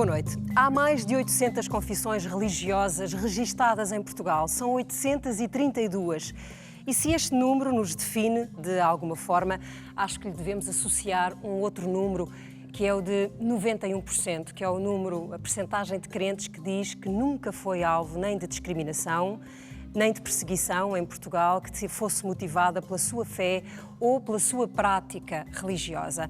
Boa noite. Há mais de 800 confissões religiosas registadas em Portugal. São 832. E se este número nos define de alguma forma, acho que lhe devemos associar um outro número, que é o de 91%, que é o número, a percentagem de crentes que diz que nunca foi alvo nem de discriminação, nem de perseguição em Portugal, que fosse motivada pela sua fé ou pela sua prática religiosa.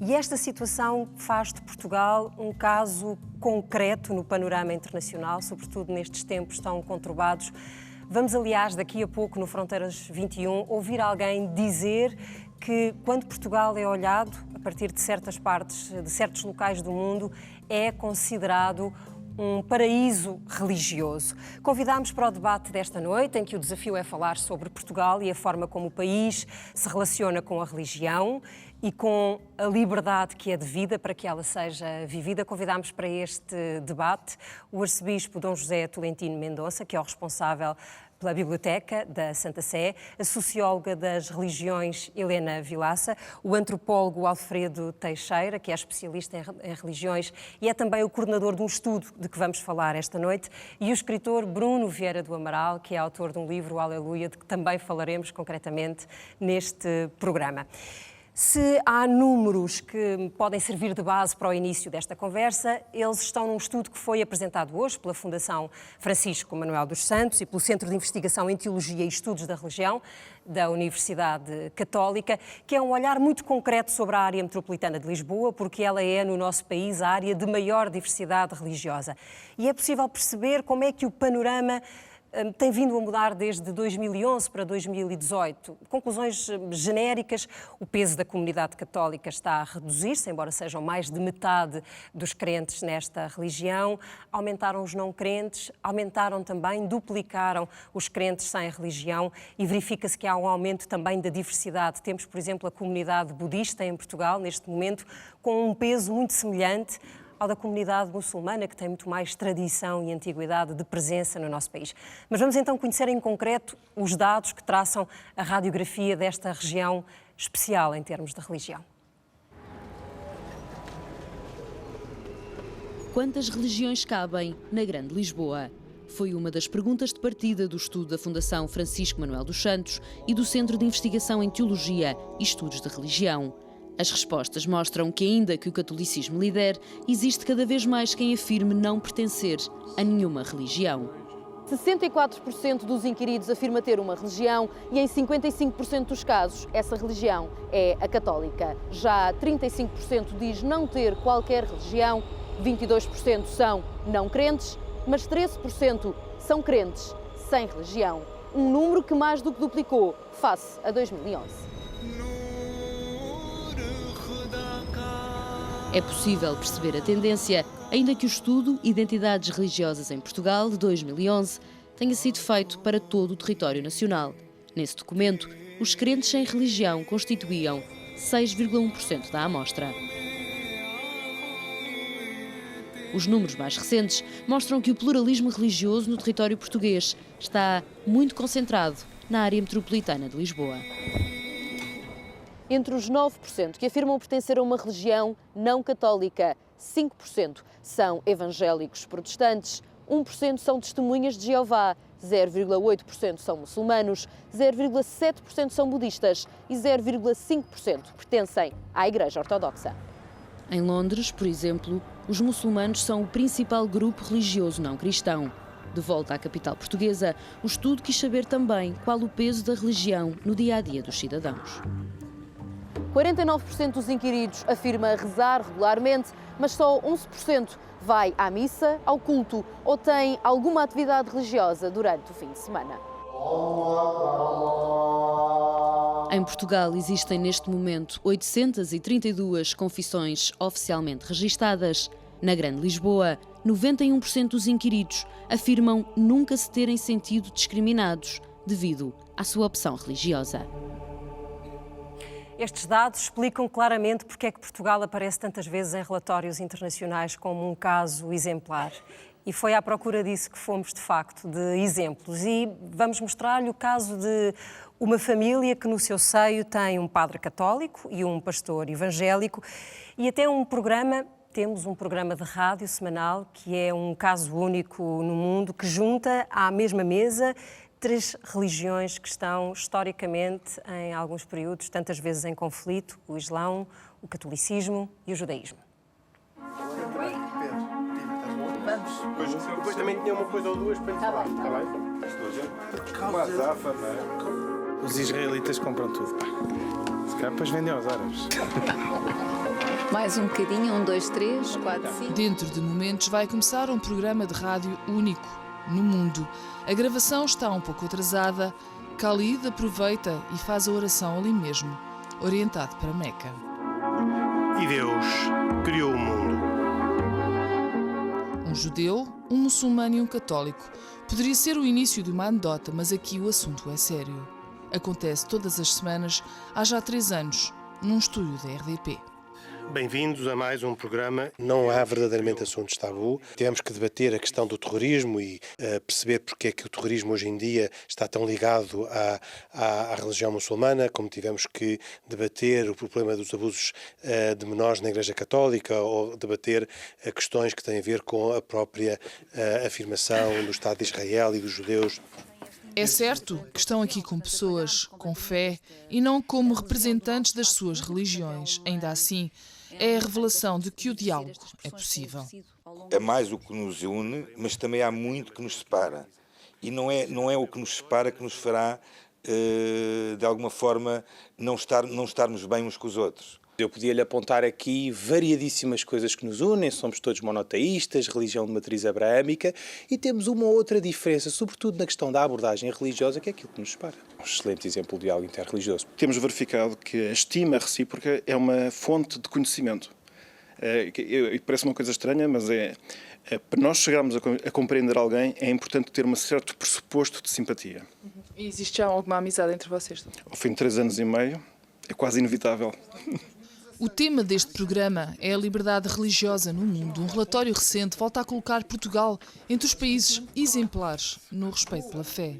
E esta situação faz de Portugal um caso concreto no panorama internacional, sobretudo nestes tempos tão conturbados. Vamos, aliás, daqui a pouco, no Fronteiras 21, ouvir alguém dizer que, quando Portugal é olhado, a partir de certas partes, de certos locais do mundo, é considerado um paraíso religioso. Convidámos para o debate desta noite, em que o desafio é falar sobre Portugal e a forma como o país se relaciona com a religião e com a liberdade que é devida para que ela seja vivida. Convidámos para este debate o arcebispo Dom José Tolentino Mendonça, que é o responsável pela Biblioteca da Santa Sé, a socióloga das religiões Helena Vilaça, o antropólogo Alfredo Teixeira, que é especialista em religiões e é também o coordenador de um estudo de que vamos falar esta noite, e o escritor Bruno Vieira do Amaral, que é autor de um livro, o Aleluia, de que também falaremos concretamente neste programa. Se há números que podem servir de base para o início desta conversa, eles estão num estudo que foi apresentado hoje pela Fundação Francisco Manuel dos Santos e pelo Centro de Investigação em Teologia e Estudos da Religião da Universidade Católica, que é um olhar muito concreto sobre a área metropolitana de Lisboa, porque ela é, no nosso país, a área de maior diversidade religiosa. E é possível perceber como é que o panorama tem vindo a mudar desde 2011 para 2018. Conclusões genéricas: o peso da comunidade católica está a reduzir-se, embora sejam mais de metade dos crentes nesta religião. Aumentaram os não crentes, aumentaram também, duplicaram os crentes sem religião, e verifica-se que há um aumento também da diversidade. Temos, por exemplo, a comunidade budista em Portugal, neste momento, com um peso muito semelhante ao da comunidade muçulmana, que tem muito mais tradição e antiguidade de presença no nosso país. Mas vamos então conhecer em concreto os dados que traçam a radiografia desta região especial em termos de religião. Quantas religiões cabem na Grande Lisboa? Foi uma das perguntas de partida do estudo da Fundação Francisco Manuel dos Santos e do Centro de Investigação em Teologia e Estudos da Religião. As respostas mostram que, ainda que o catolicismo lidere, existe cada vez mais quem afirme não pertencer a nenhuma religião. 64% dos inquiridos afirma ter uma religião e, em 55% dos casos, essa religião é a católica. Já 35% diz não ter qualquer religião, 22% são não crentes, mas 13% são crentes sem religião. Um número que mais do que duplicou face a 2011. É possível perceber a tendência, ainda que o estudo Identidades Religiosas em Portugal, de 2011, tenha sido feito para todo o território nacional. Nesse documento, os crentes sem religião constituíam 6,1% da amostra. Os números mais recentes mostram que o pluralismo religioso no território português está muito concentrado na área metropolitana de Lisboa. Entre os 9% que afirmam pertencer a uma religião não católica, 5% são evangélicos protestantes, 1% são testemunhas de Jeová, 0,8% são muçulmanos, 0,7% são budistas e 0,5% pertencem à Igreja Ortodoxa. Em Londres, por exemplo, os muçulmanos são o principal grupo religioso não cristão. De volta à capital portuguesa, o estudo quis saber também qual o peso da religião no dia-a-dia dos cidadãos. 49% dos inquiridos afirma rezar regularmente, mas só 11% vai à missa, ao culto ou tem alguma atividade religiosa durante o fim de semana. Em Portugal existem neste momento 832 confissões oficialmente registadas. Na Grande Lisboa, 91% dos inquiridos afirmam nunca se terem sentido discriminados devido à sua opção religiosa. Estes dados explicam claramente porque é que Portugal aparece tantas vezes em relatórios internacionais como um caso exemplar. E foi à procura disso que fomos, de facto, de exemplos. E vamos mostrar-lhe o caso de uma família que no seu seio tem um padre católico e um pastor evangélico, e até um programa temos um programa de rádio semanal que é um caso único no mundo, que junta à mesma mesa 3 religiões que estão historicamente, em alguns períodos, tantas vezes em conflito: o Islão, o catolicismo e o judaísmo. Vamos. Depois também tinha uma coisa ou duas para entrar. Está bem? Estou a gente. Uma azafa, não é? Os israelitas compram tudo, pá. Se calhar depois vendem aos árabes. Mais um bocadinho, 1, 2, 3, 4, 5. Dentro de momentos vai começar um programa de rádio único no mundo. A gravação está um pouco atrasada. Khalid aproveita e faz a oração ali mesmo, orientado para Meca. E Deus criou o mundo. Um judeu, um muçulmano e um católico. Poderia ser o início de uma anedota, mas aqui o assunto é sério. Acontece todas as semanas, há já 3 anos, num estúdio da RDP. Bem-vindos a mais um programa. Não há verdadeiramente assuntos tabu. Tivemos que debater a questão do terrorismo e perceber porque é que o terrorismo hoje em dia está tão ligado à religião muçulmana, como tivemos que debater o problema dos abusos de menores na Igreja Católica, ou debater questões que têm a ver com a própria afirmação do Estado de Israel e dos judeus. É certo que estão aqui com pessoas com fé e não como representantes das suas religiões. Ainda assim, é a revelação de que o diálogo é possível. É mais o que nos une, mas também há muito que nos separa. E não é o que nos separa que nos fará, de alguma forma, não estarmos bem uns com os outros. Eu podia-lhe apontar aqui variadíssimas coisas que nos unem, somos todos monoteístas, religião de matriz abraâmica, e temos uma outra diferença, sobretudo na questão da abordagem religiosa, que é aquilo que nos separa. Um excelente exemplo de diálogo interreligioso. Temos verificado que a estima recíproca é uma fonte de conhecimento. Parece uma coisa estranha, mas para nós chegarmos a compreender alguém, é importante ter um certo pressuposto de simpatia. E existe já alguma amizade entre vocês? Ao fim de 3 anos e meio, é quase inevitável. O tema deste programa é a liberdade religiosa no mundo. Um relatório recente volta a colocar Portugal entre os países exemplares no respeito pela fé.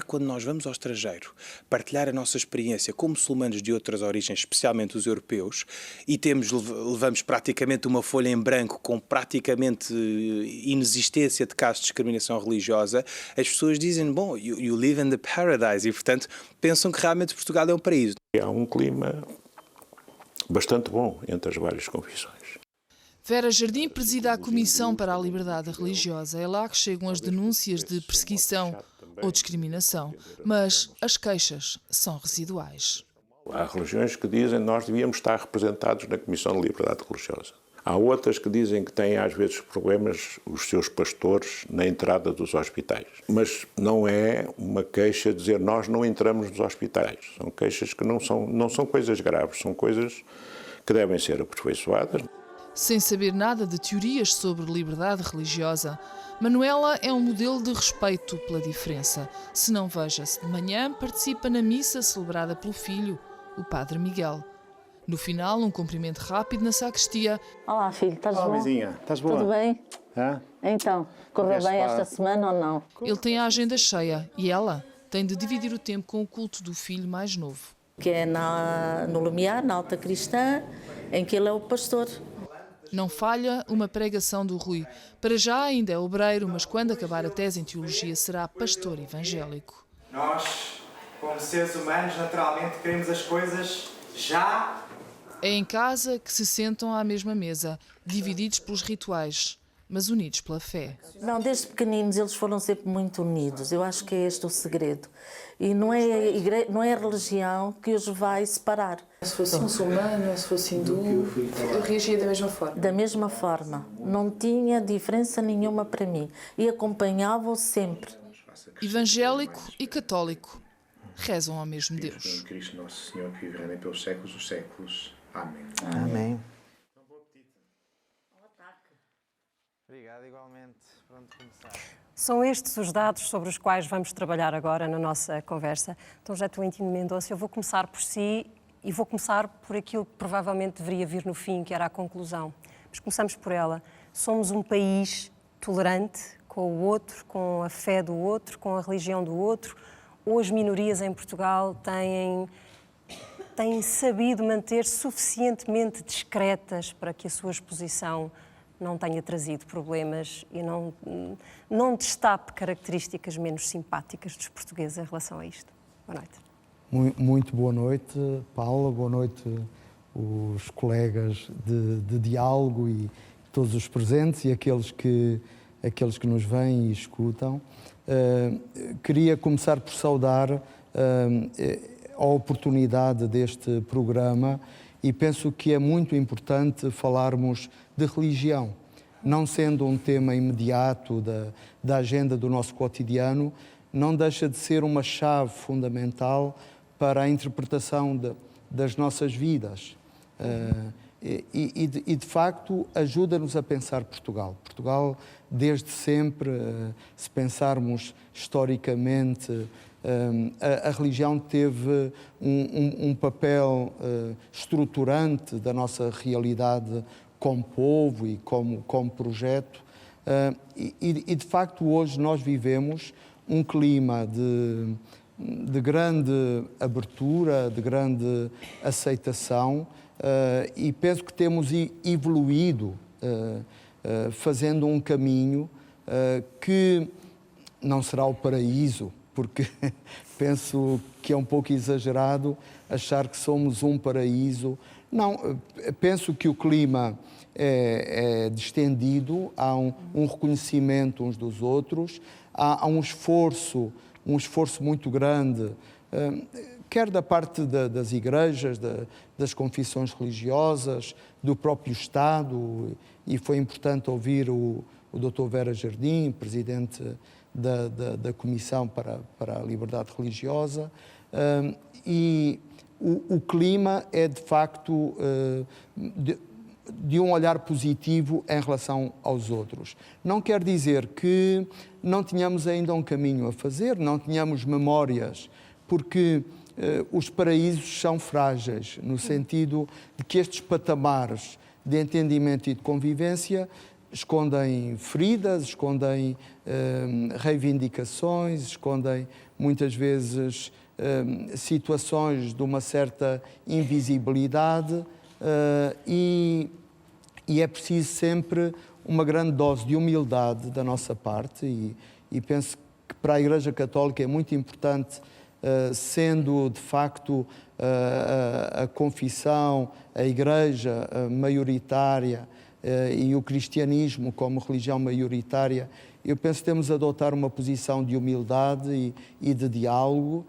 Quando nós vamos ao estrangeiro partilhar a nossa experiência com muçulmanos de outras origens, especialmente os europeus, e levamos praticamente uma folha em branco com praticamente inexistência de casos de discriminação religiosa, as pessoas dizem, bom, you live in the paradise, e portanto pensam que realmente Portugal é um paraíso. Há um clima bastante bom entre as várias confissões. Vera Jardim presida a Comissão para a Liberdade Religiosa. É lá que chegam as denúncias de perseguição ou discriminação, mas as queixas são residuais. Há religiões que dizem que nós devíamos estar representados na Comissão de Liberdade Religiosa. Há outras que dizem que têm às vezes problemas os seus pastores na entrada dos hospitais. Mas não é uma queixa dizer nós não entramos nos hospitais. São queixas que não são coisas graves, são coisas que devem ser aperfeiçoadas. Sem saber nada de teorias sobre liberdade religiosa, Manuela é um modelo de respeito pela diferença. Se não veja-se de manhã, participa na missa celebrada pelo filho, o Padre Miguel. No final, um cumprimento rápido na sacristia. Olá, filho, estás bom? Olá, vizinha, estás boa? Tudo bem? Hã? Então, correu bem esta semana ou não? Ele tem a agenda cheia e ela tem de dividir o tempo com o culto do filho mais novo. Que é no Lumiar, na Alta Cristã, em que ele é o pastor. Não falha uma pregação do Rui. Para já ainda é obreiro, mas quando acabar a tese em teologia será pastor evangélico. Nós, como seres humanos, naturalmente queremos as coisas já. É em casa que se sentam à mesma mesa, divididos pelos rituais, mas unidos pela fé. Não, desde pequeninos eles foram sempre muito unidos. Eu acho que é este o segredo. E não é a religião que os vai separar. Se fosse muçulmano, se fosse hindu, eu reagia da mesma forma? Da mesma forma. Não tinha diferença nenhuma para mim. E acompanhava-o sempre. Evangélico e católico rezam ao mesmo Deus. Em Cristo Nosso Senhor, que viverá pelos séculos dos séculos. Amém. Amém. Obrigado, igualmente. Pronto, começar. São estes os dados sobre os quais vamos trabalhar agora na nossa conversa. Então, José Tolentino Mendonça, eu vou começar por si e vou começar por aquilo que provavelmente deveria vir no fim, que era a conclusão. Mas começamos por ela. Somos um país tolerante com o outro, com a fé do outro, com a religião do outro. Ou as minorias em Portugal têm têm sabido manter-se suficientemente discretas para que a sua exposição não tenha trazido problemas e não destape características menos simpáticas dos portugueses em relação a isto? Boa noite. Muito boa noite, Paula. Boa noite, os colegas de diálogo e todos os presentes e aqueles que nos veem e escutam. Queria começar por saudar a oportunidade deste programa e penso que é muito importante falarmos de religião, não sendo um tema imediato da agenda do nosso cotidiano, não deixa de ser uma chave fundamental para a interpretação das nossas vidas. E de facto, ajuda-nos a pensar Portugal. Portugal, desde sempre, se pensarmos historicamente, a religião teve um papel estruturante da nossa realidade como povo e como projeto. E de facto, hoje nós vivemos um clima de grande abertura, de grande aceitação, e penso que temos evoluído fazendo um caminho que não será o paraíso, porque penso que é um pouco exagerado achar que somos um paraíso. Não, penso que o clima é distendido, há um reconhecimento uns dos outros, há um esforço muito grande, quer da parte das igrejas, das confissões religiosas, do próprio Estado, e foi importante ouvir o Dr. Vera Jardim, presidente da Comissão para a Liberdade Religiosa, e o clima é de facto de um olhar positivo em relação aos outros. Não quer dizer que não tenhamos ainda um caminho a fazer, não tenhamos memórias, porque os paraísos são frágeis, no sentido de que estes patamares de entendimento e de convivência escondem feridas, escondem reivindicações, escondem muitas vezes situações de uma certa invisibilidade, e é preciso sempre uma grande dose de humildade da nossa parte, e penso que para a Igreja Católica é muito importante, sendo de facto a confissão, a Igreja maioritária e o cristianismo como religião maioritária, eu penso que temos de adotar uma posição de humildade e de diálogo,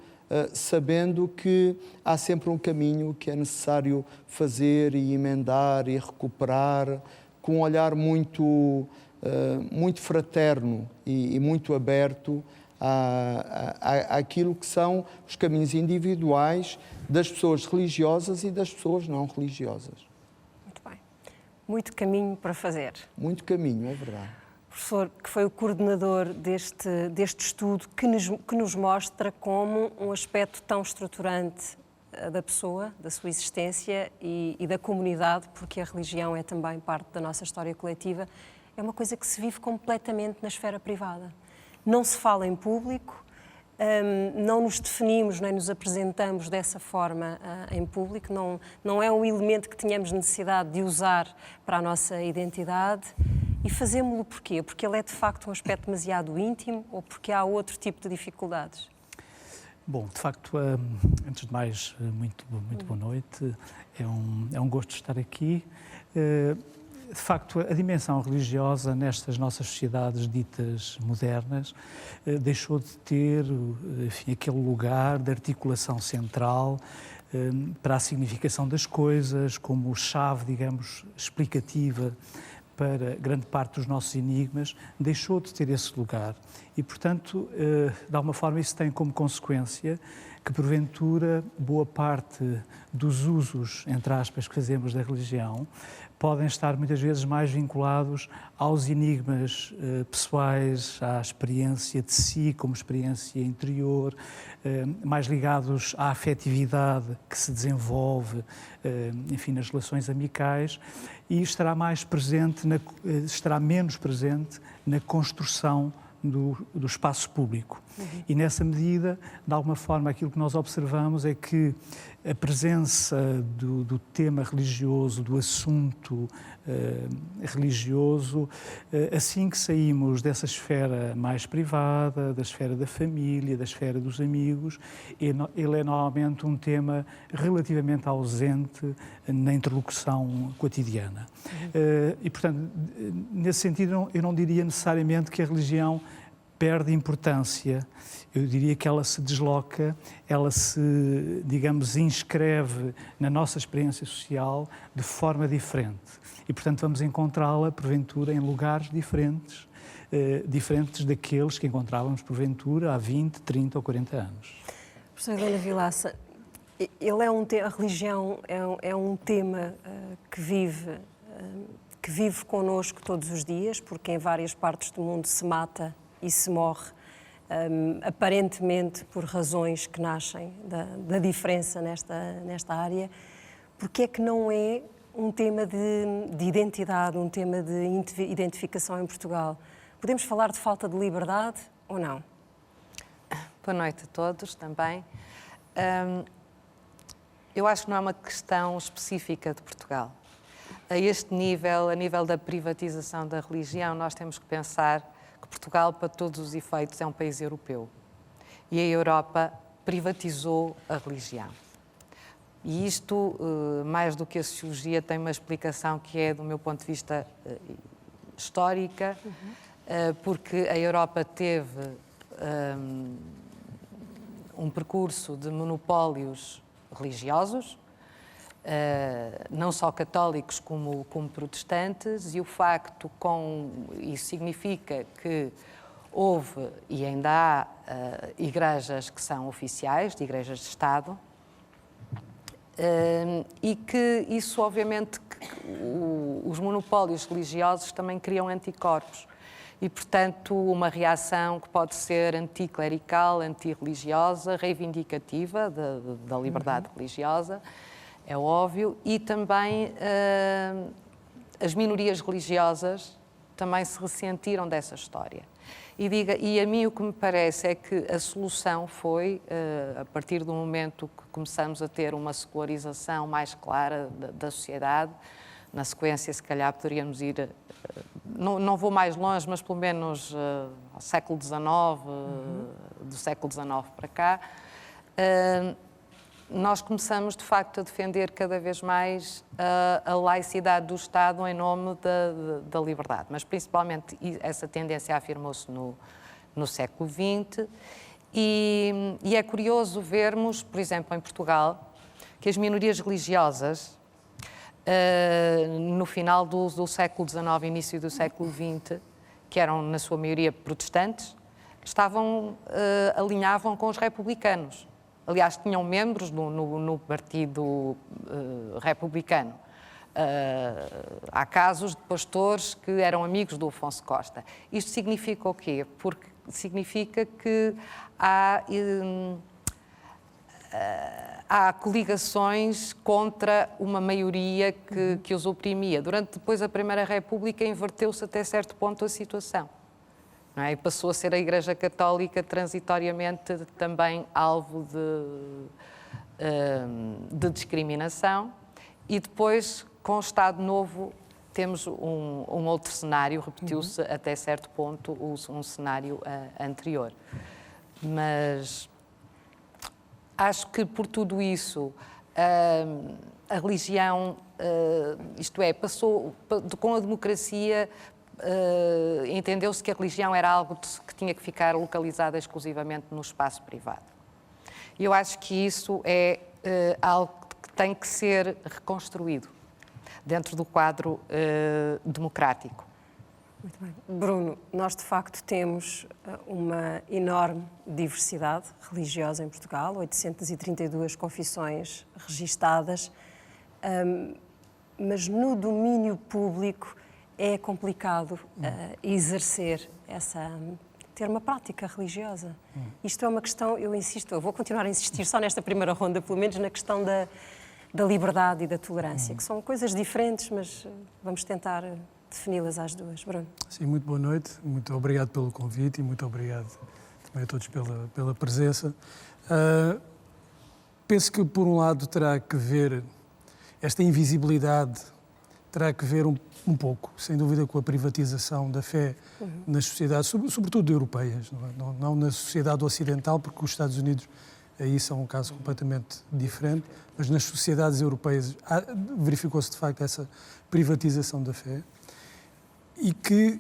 sabendo que há sempre um caminho que é necessário fazer e emendar e recuperar, com um olhar muito fraterno e muito aberto àquilo que são os caminhos individuais das pessoas religiosas e das pessoas não religiosas. Muito bem. Muito caminho para fazer. Muito caminho, é verdade. Professor, que foi o coordenador deste estudo, que nos mostra como um aspecto tão estruturante da pessoa, da sua existência e da comunidade, porque a religião é também parte da nossa história coletiva, é uma coisa que se vive completamente na esfera privada. Não se fala em público, não nos definimos nem nos apresentamos dessa forma em público, não é um elemento que tenhamos necessidade de usar para a nossa identidade. E fazemos-lo porquê? Porque ele é de facto um aspecto demasiado íntimo ou porque há outro tipo de dificuldades? Bom, de facto, antes de mais, muito boa noite. É um gosto estar aqui. De facto, a dimensão religiosa nestas nossas sociedades ditas modernas deixou de ter, enfim, aquele lugar de articulação central para a significação das coisas, como chave, digamos, explicativa para grande parte dos nossos enigmas, deixou de ter esse lugar. E, portanto, de alguma forma, isso tem como consequência que, porventura, boa parte dos usos, entre aspas, que fazemos da religião, podem estar muitas vezes mais vinculados aos enigmas pessoais, à experiência de si como experiência interior, mais ligados à afetividade que se desenvolve, enfim, nas relações amicais, e estará menos presente na construção do espaço público. E nessa medida, de alguma forma, aquilo que nós observamos é que a presença do tema religioso, do assunto religioso, assim que saímos dessa esfera mais privada, da esfera da família, da esfera dos amigos, ele é normalmente um tema relativamente ausente na interlocução cotidiana. E, portanto, nesse sentido, eu não diria necessariamente que a religião perde importância. Eu diria que ela se desloca, ela se, digamos, inscreve na nossa experiência social de forma diferente. E, portanto, vamos encontrá-la, porventura, em lugares diferentes, diferentes daqueles que encontrávamos, porventura, há 20, 30 ou 40 anos. Professor Helena Vilaça, a religião é um tema que vive connosco todos os dias, porque em várias partes do mundo se mata e se morre, aparentemente por razões que nascem da diferença nesta área. Porque é que não é um tema de identidade, um tema de identificação em Portugal? Podemos falar de falta de liberdade ou não? Boa noite a todos também. Eu acho que não é uma questão específica de Portugal. A este nível, a nível da privatização da religião, nós temos que pensar que Portugal, para todos os efeitos, é um país europeu. E a Europa privatizou a religião. E isto, mais do que a sociologia, tem uma explicação que é, do meu ponto de vista, histórica, porque a Europa teve um percurso de monopólios religiosos, não só católicos como protestantes, e o facto isso significa que houve e ainda há igrejas que são oficiais, de igrejas de Estado, e que isso, obviamente, os monopólios religiosos também criam anticorpos. E, portanto, uma reação que pode ser anticlerical, antirreligiosa, reivindicativa da liberdade religiosa, é óbvio, e também as minorias religiosas também se ressentiram dessa história. E a mim o que me parece é que a solução foi, a partir do momento que começamos a ter uma secularização mais clara da sociedade, na sequência, se calhar, poderíamos ir, não vou mais longe, mas pelo menos ao século XIX, do século XIX para cá, nós começamos, de facto, a defender cada vez mais a laicidade do Estado em nome da liberdade. Mas, principalmente, essa tendência afirmou-se no século XX. E é curioso vermos, por exemplo, em Portugal, que as minorias religiosas, no final do século XIX, início do século XX, que eram, na sua maioria, protestantes, alinhavam com os republicanos. Aliás, tinham membros no Partido Republicano. Há casos de pastores que eram amigos do Afonso Costa. Isto significa o quê? Porque significa que há coligações contra uma maioria que os oprimia. Depois a Primeira República, inverteu-se até certo ponto a situação. Não é? E passou a ser a Igreja Católica transitoriamente também alvo de discriminação, e depois, com o Estado Novo, temos um outro cenário, repetiu-se até certo ponto um cenário anterior. Mas acho que por tudo isso a religião, isto é, passou com a democracia. Entendeu-se que a religião era algo que tinha que ficar localizada exclusivamente no espaço privado. E eu acho que isso é algo que tem que ser reconstruído dentro do quadro democrático. Muito bem. Bruno, nós de facto temos uma enorme diversidade religiosa em Portugal, 832 confissões registadas, mas no domínio público é complicado exercer ter uma prática religiosa. Isto é uma questão, eu vou continuar a insistir só nesta primeira ronda, pelo menos na questão da liberdade e da tolerância, que são coisas diferentes, mas vamos tentar defini-las às duas. Bruno. Sim, muito boa noite, muito obrigado pelo convite e muito obrigado também a todos pela presença. Penso que, por um lado, terá que ver esta invisibilidade, terá que ver um pouco, sem dúvida, com a privatização da fé nas sociedades, sobretudo europeias, não na sociedade ocidental, porque os Estados Unidos aí são um caso completamente diferente, mas nas sociedades europeias verificou-se de facto essa privatização da fé e que,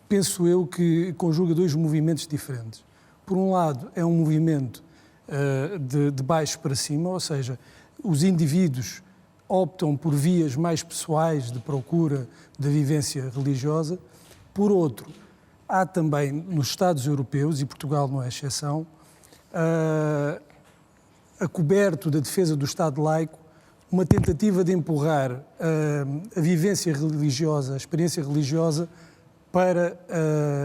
penso eu, que conjuga dois movimentos diferentes. Por um lado, é um movimento de baixo para cima, ou seja, os indivíduos optam por vias mais pessoais de procura da vivência religiosa. Por outro, há também nos Estados europeus, e Portugal não é exceção, acoberto da defesa do Estado laico, uma tentativa de empurrar a vivência religiosa, a experiência religiosa, para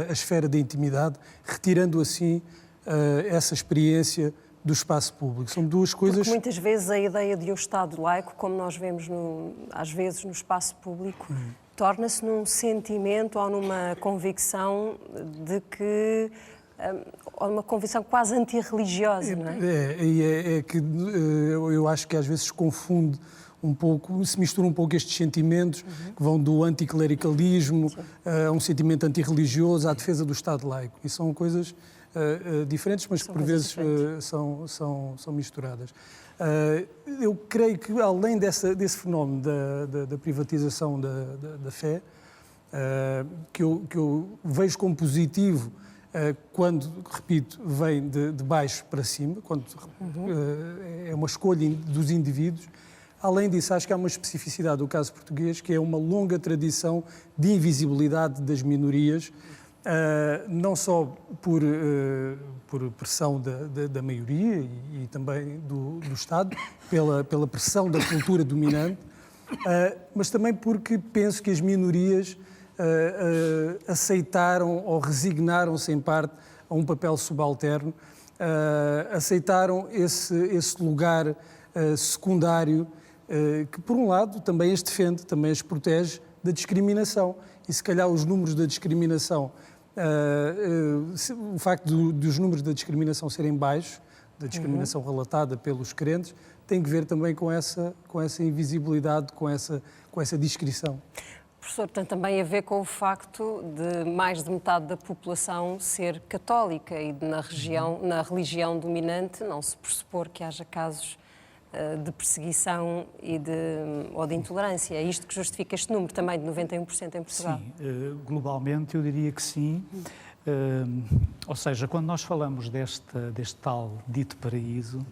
a esfera da intimidade, retirando assim essa experiência do espaço público. São duas coisas... Porque muitas vezes a ideia de um Estado laico, como nós vemos às vezes no espaço público, torna-se num sentimento ou numa convicção de que... ou uma convicção quase antirreligiosa, não é? É que eu acho que às vezes se confunde um pouco, se mistura um pouco estes sentimentos que vão do anticlericalismo a um sentimento antirreligioso, à defesa do Estado laico. E são coisas diferentes, mas que por vezes são misturadas. Eu creio que, além desse fenómeno da privatização da fé, que eu vejo como positivo quando, repito, vem de baixo para cima, quando é uma escolha dos indivíduos. Além disso, acho que há uma especificidade do caso português, que é uma longa tradição de invisibilidade das minorias, não só por pressão da maioria e também do Estado, pela pressão da cultura dominante, mas também porque penso que as minorias aceitaram ou resignaram-se em parte a um papel subalterno, aceitaram esse lugar secundário que, por um lado, também as defende, também as protege da discriminação. E se calhar os números da discriminação, o facto dos números da discriminação serem baixos, da discriminação relatada pelos crentes, tem que ver também com essa invisibilidade, com essa discrição. Professor, tem também a ver com o facto de mais de metade da população ser católica e na religião dominante não se pressupor que haja casos de perseguição ou de intolerância. É isto que justifica este número também de 91% em Portugal? Sim, globalmente eu diria que sim. Ou seja, quando nós falamos deste tal dito paraíso,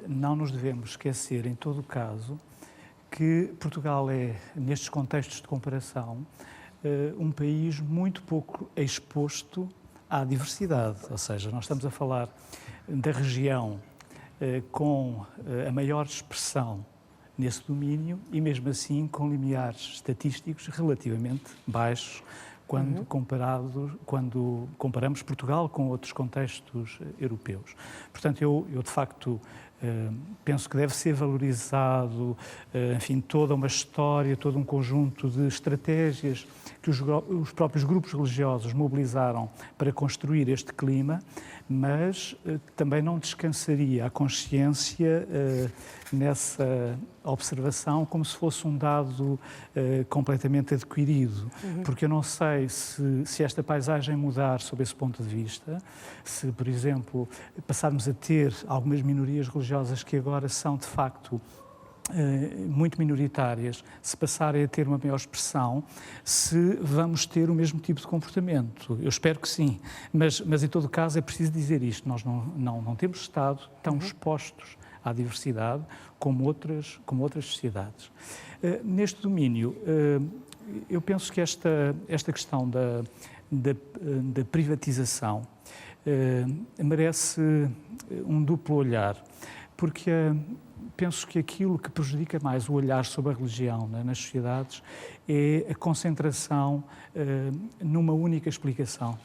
não nos devemos esquecer, em todo o caso, que Portugal é, nestes contextos de comparação, um país muito pouco exposto à diversidade. Ou seja, nós estamos a falar da região com a maior expressão nesse domínio e, mesmo assim, com limiares estatísticos relativamente baixos quando comparamos Portugal com outros contextos europeus. Portanto, eu de facto, penso que deve ser valorizado, enfim, toda uma história, todo um conjunto de estratégias que os próprios grupos religiosos mobilizaram para construir este clima, mas também não descansaria a consciência nessa observação como se fosse um dado completamente adquirido, porque eu não sei se esta paisagem mudar sob esse ponto de vista, se, por exemplo, passarmos a ter algumas minorias religiosas que agora são, de facto, muito minoritárias, se passarem a ter uma maior expressão, se vamos ter o mesmo tipo de comportamento. Eu espero que sim, mas em todo caso é preciso dizer isto, nós não temos estado tão expostos à diversidade como outras sociedades. Neste domínio, eu penso que esta questão da privatização merece um duplo olhar, porque penso que aquilo que prejudica mais o olhar sobre a religião, né, nas sociedades é a concentração numa única explicação.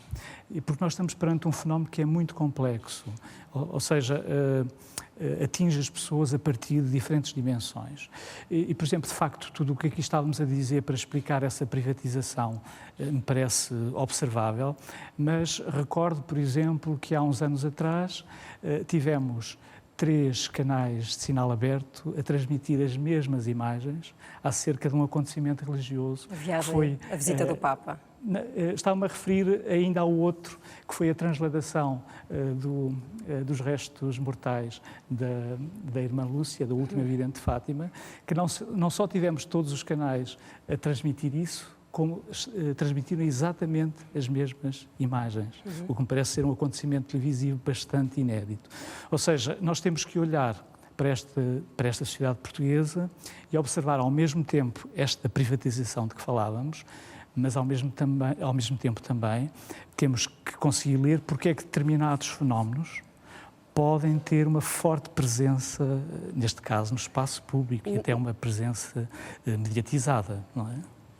E porque nós estamos perante um fenómeno que é muito complexo, ou seja, atinge as pessoas a partir de diferentes dimensões. E, por exemplo, de facto, tudo o que aqui estávamos a dizer para explicar essa privatização me parece observável, mas recordo, por exemplo, que há uns anos atrás tivemos 3 canais de sinal aberto a transmitir as mesmas imagens acerca de um acontecimento religioso. A visita do Papa. Estava-me a referir ainda ao outro, que foi a transladação dos restos mortais da irmã Lúcia, da última vidente de Fátima, que não só tivemos todos os canais a transmitir isso, como transmitiram exatamente as mesmas imagens, o que me parece ser um acontecimento televisivo bastante inédito. Ou seja, nós temos que olhar para esta sociedade portuguesa e observar ao mesmo tempo esta privatização de que falávamos, mas ao mesmo tempo também temos que conseguir ler porque é que determinados fenómenos podem ter uma forte presença, neste caso, no espaço público, e até uma presença mediatizada, não é?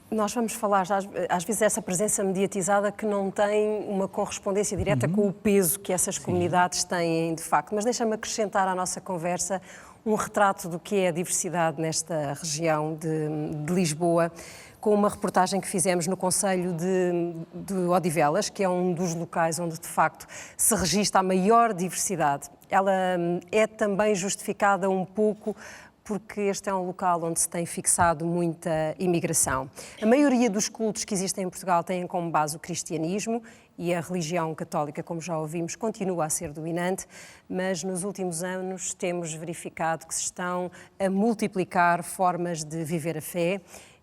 Nós vamos falar, às vezes, dessa presença mediatizada que não tem uma correspondência direta com o peso que essas comunidades têm, de facto. Mas deixa-me acrescentar à nossa conversa um retrato do que é a diversidade nesta região de Lisboa, com uma reportagem que fizemos no concelho de Odivelas, que é um dos locais onde, de facto, se registra a maior diversidade. Ela é também justificada um pouco porque este é um local onde se tem fixado muita imigração. A maioria dos cultos que existem em Portugal têm como base o cristianismo e a religião católica, como já ouvimos, continua a ser dominante, mas nos últimos anos temos verificado que se estão a multiplicar formas de viver a fé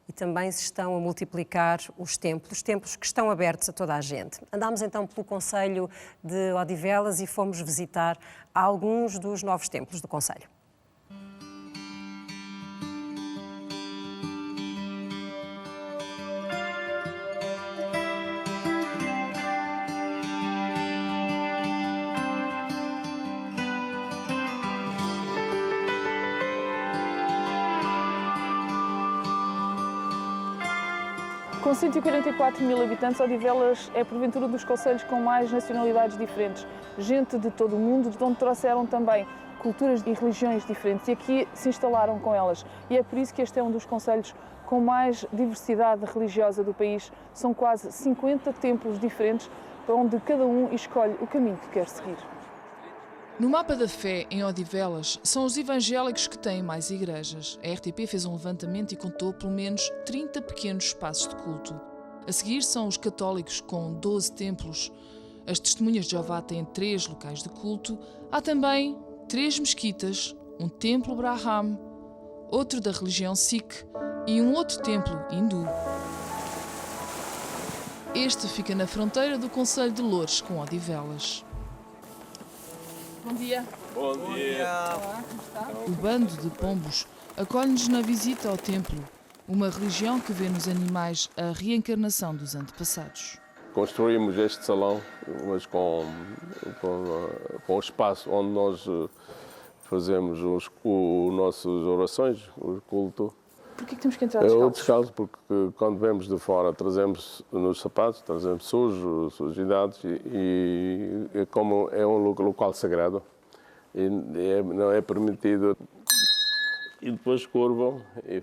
e também se estão a multiplicar os templos que estão abertos a toda a gente. Andámos então pelo concelho de Odivelas e fomos visitar alguns dos novos templos do concelho. Com 144 mil habitantes, Odivelas é porventura dos concelhos com mais nacionalidades diferentes. Gente de todo o mundo, de onde trouxeram também culturas e religiões diferentes e aqui se instalaram com elas. E é por isso que este é um dos concelhos com mais diversidade religiosa do país. São quase 50 templos diferentes, onde cada um escolhe o caminho que quer seguir. No mapa da fé, em Odivelas, são os evangélicos que têm mais igrejas. A RTP fez um levantamento e contou pelo menos 30 pequenos espaços de culto. A seguir são os católicos, com 12 templos. As testemunhas de Jeová têm 3 locais de culto. Há também 3 mesquitas, um templo Brahman, outro da religião Sikh e um outro templo hindu. Este fica na fronteira do concelho de Loures com Odivelas. Bom dia. Bom dia. Olá, como está? O bando de pombos acolhe-nos na visita ao templo, uma religião que vê nos animais a reencarnação dos antepassados. Construímos este salão, mas com o espaço onde nós fazemos as nossas orações, o culto. Porquê que temos que entrar descalços? Descalço porque quando vemos de fora trazemos nos sapatos, trazemos sujidades e como é um local sagrado e não é permitido. E depois curvam e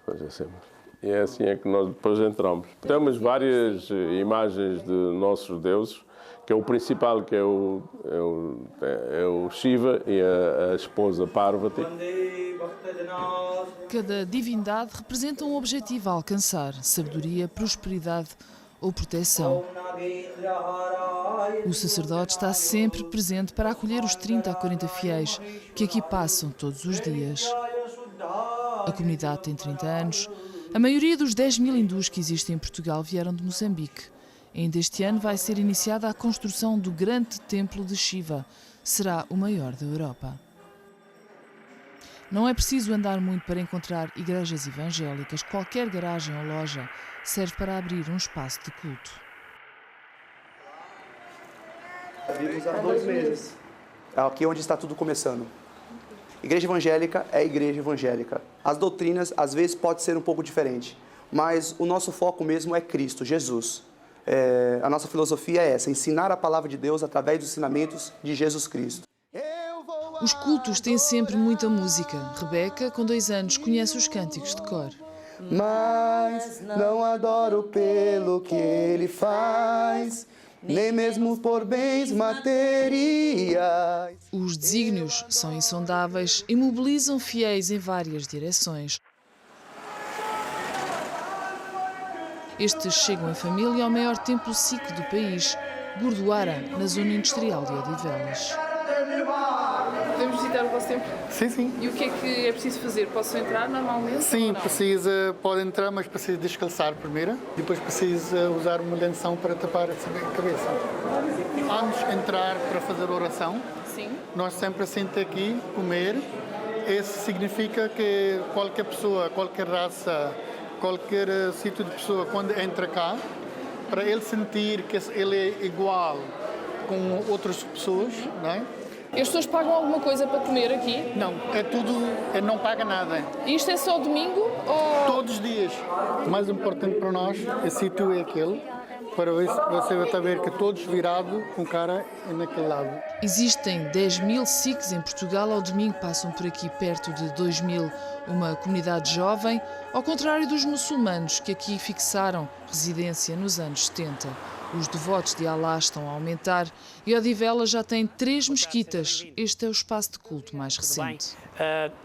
fazem sempre. E é assim é que nós depois entramos. Temos várias imagens de nossos deuses, que é o principal, que é o Shiva e a esposa Parvati. Cada divindade representa um objetivo a alcançar: sabedoria, prosperidade ou proteção. O sacerdote está sempre presente para acolher os 30 a 40 fiéis que aqui passam todos os dias. A comunidade tem 30 anos. A maioria dos 10 mil hindus que existem em Portugal vieram de Moçambique. Ainda este ano vai ser iniciada a construção do grande templo de Shiva. Será o maior da Europa. Não é preciso andar muito para encontrar igrejas evangélicas. Qualquer garagem ou loja serve para abrir um espaço de culto. Abrimos há 2 meses. Aqui é onde está tudo começando. Igreja evangélica é igreja evangélica. As doutrinas, às vezes, podem ser um pouco diferentes, mas o nosso foco mesmo é Cristo, Jesus. A nossa filosofia é essa, ensinar a palavra de Deus através dos ensinamentos de Jesus Cristo. Os cultos têm sempre muita música. Rebeca, com 2 anos, conhece os cânticos de cor. Mas não adoro pelo que ele faz, nem mesmo por bens materiais. Os desígnios são insondáveis e mobilizam fiéis em várias direções. Estes chegam em família ao maior templo sikh do país, Gurdwara, na zona industrial de Odivelas. Podemos visitar o vosso templo? Sim, sim. E o que é preciso fazer? Posso entrar normalmente? Sim, pode entrar, mas precisa descalçar primeiro. Depois precisa usar uma lenção para tapar a cabeça. Antes de entrar para fazer oração, sim, nós sempre sentamos aqui, comer. Isso significa que qualquer pessoa, qualquer raça, qualquer sítio de pessoa, quando entra cá, para ele sentir que ele é igual com outras pessoas, não é? E as pessoas pagam alguma coisa para comer aqui? Não, é tudo, não paga nada. E isto é só domingo ou... Todos os dias. O mais importante para nós, esse sítio é aquele, para ver se você vai ver que todos virados com cara naquele lado. Existem 10.000 sikhs em Portugal, ao domingo passam por aqui perto de 2.000, uma comunidade jovem, ao contrário dos muçulmanos que aqui fixaram residência nos anos 70. Os devotos de Alá estão a aumentar e Odivelas já tem 3 mesquitas. Este é o espaço de culto mais recente.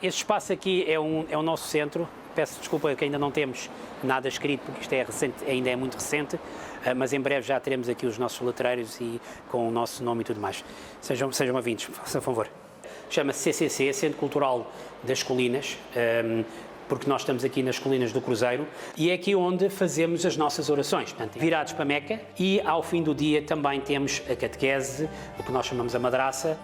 Este espaço aqui é o nosso centro. Peço desculpa que ainda não temos nada escrito, porque isto é recente, ainda é muito recente, mas em breve já teremos aqui os nossos letreiros e com o nosso nome e tudo mais. Sejam bem-vindos, façam favor. Chama-se CCC, Centro Cultural das Colinas, porque nós estamos aqui nas Colinas do Cruzeiro, e é aqui onde fazemos as nossas orações, portanto, virados para Meca, e ao fim do dia também temos a catequese, o que nós chamamos a madraça.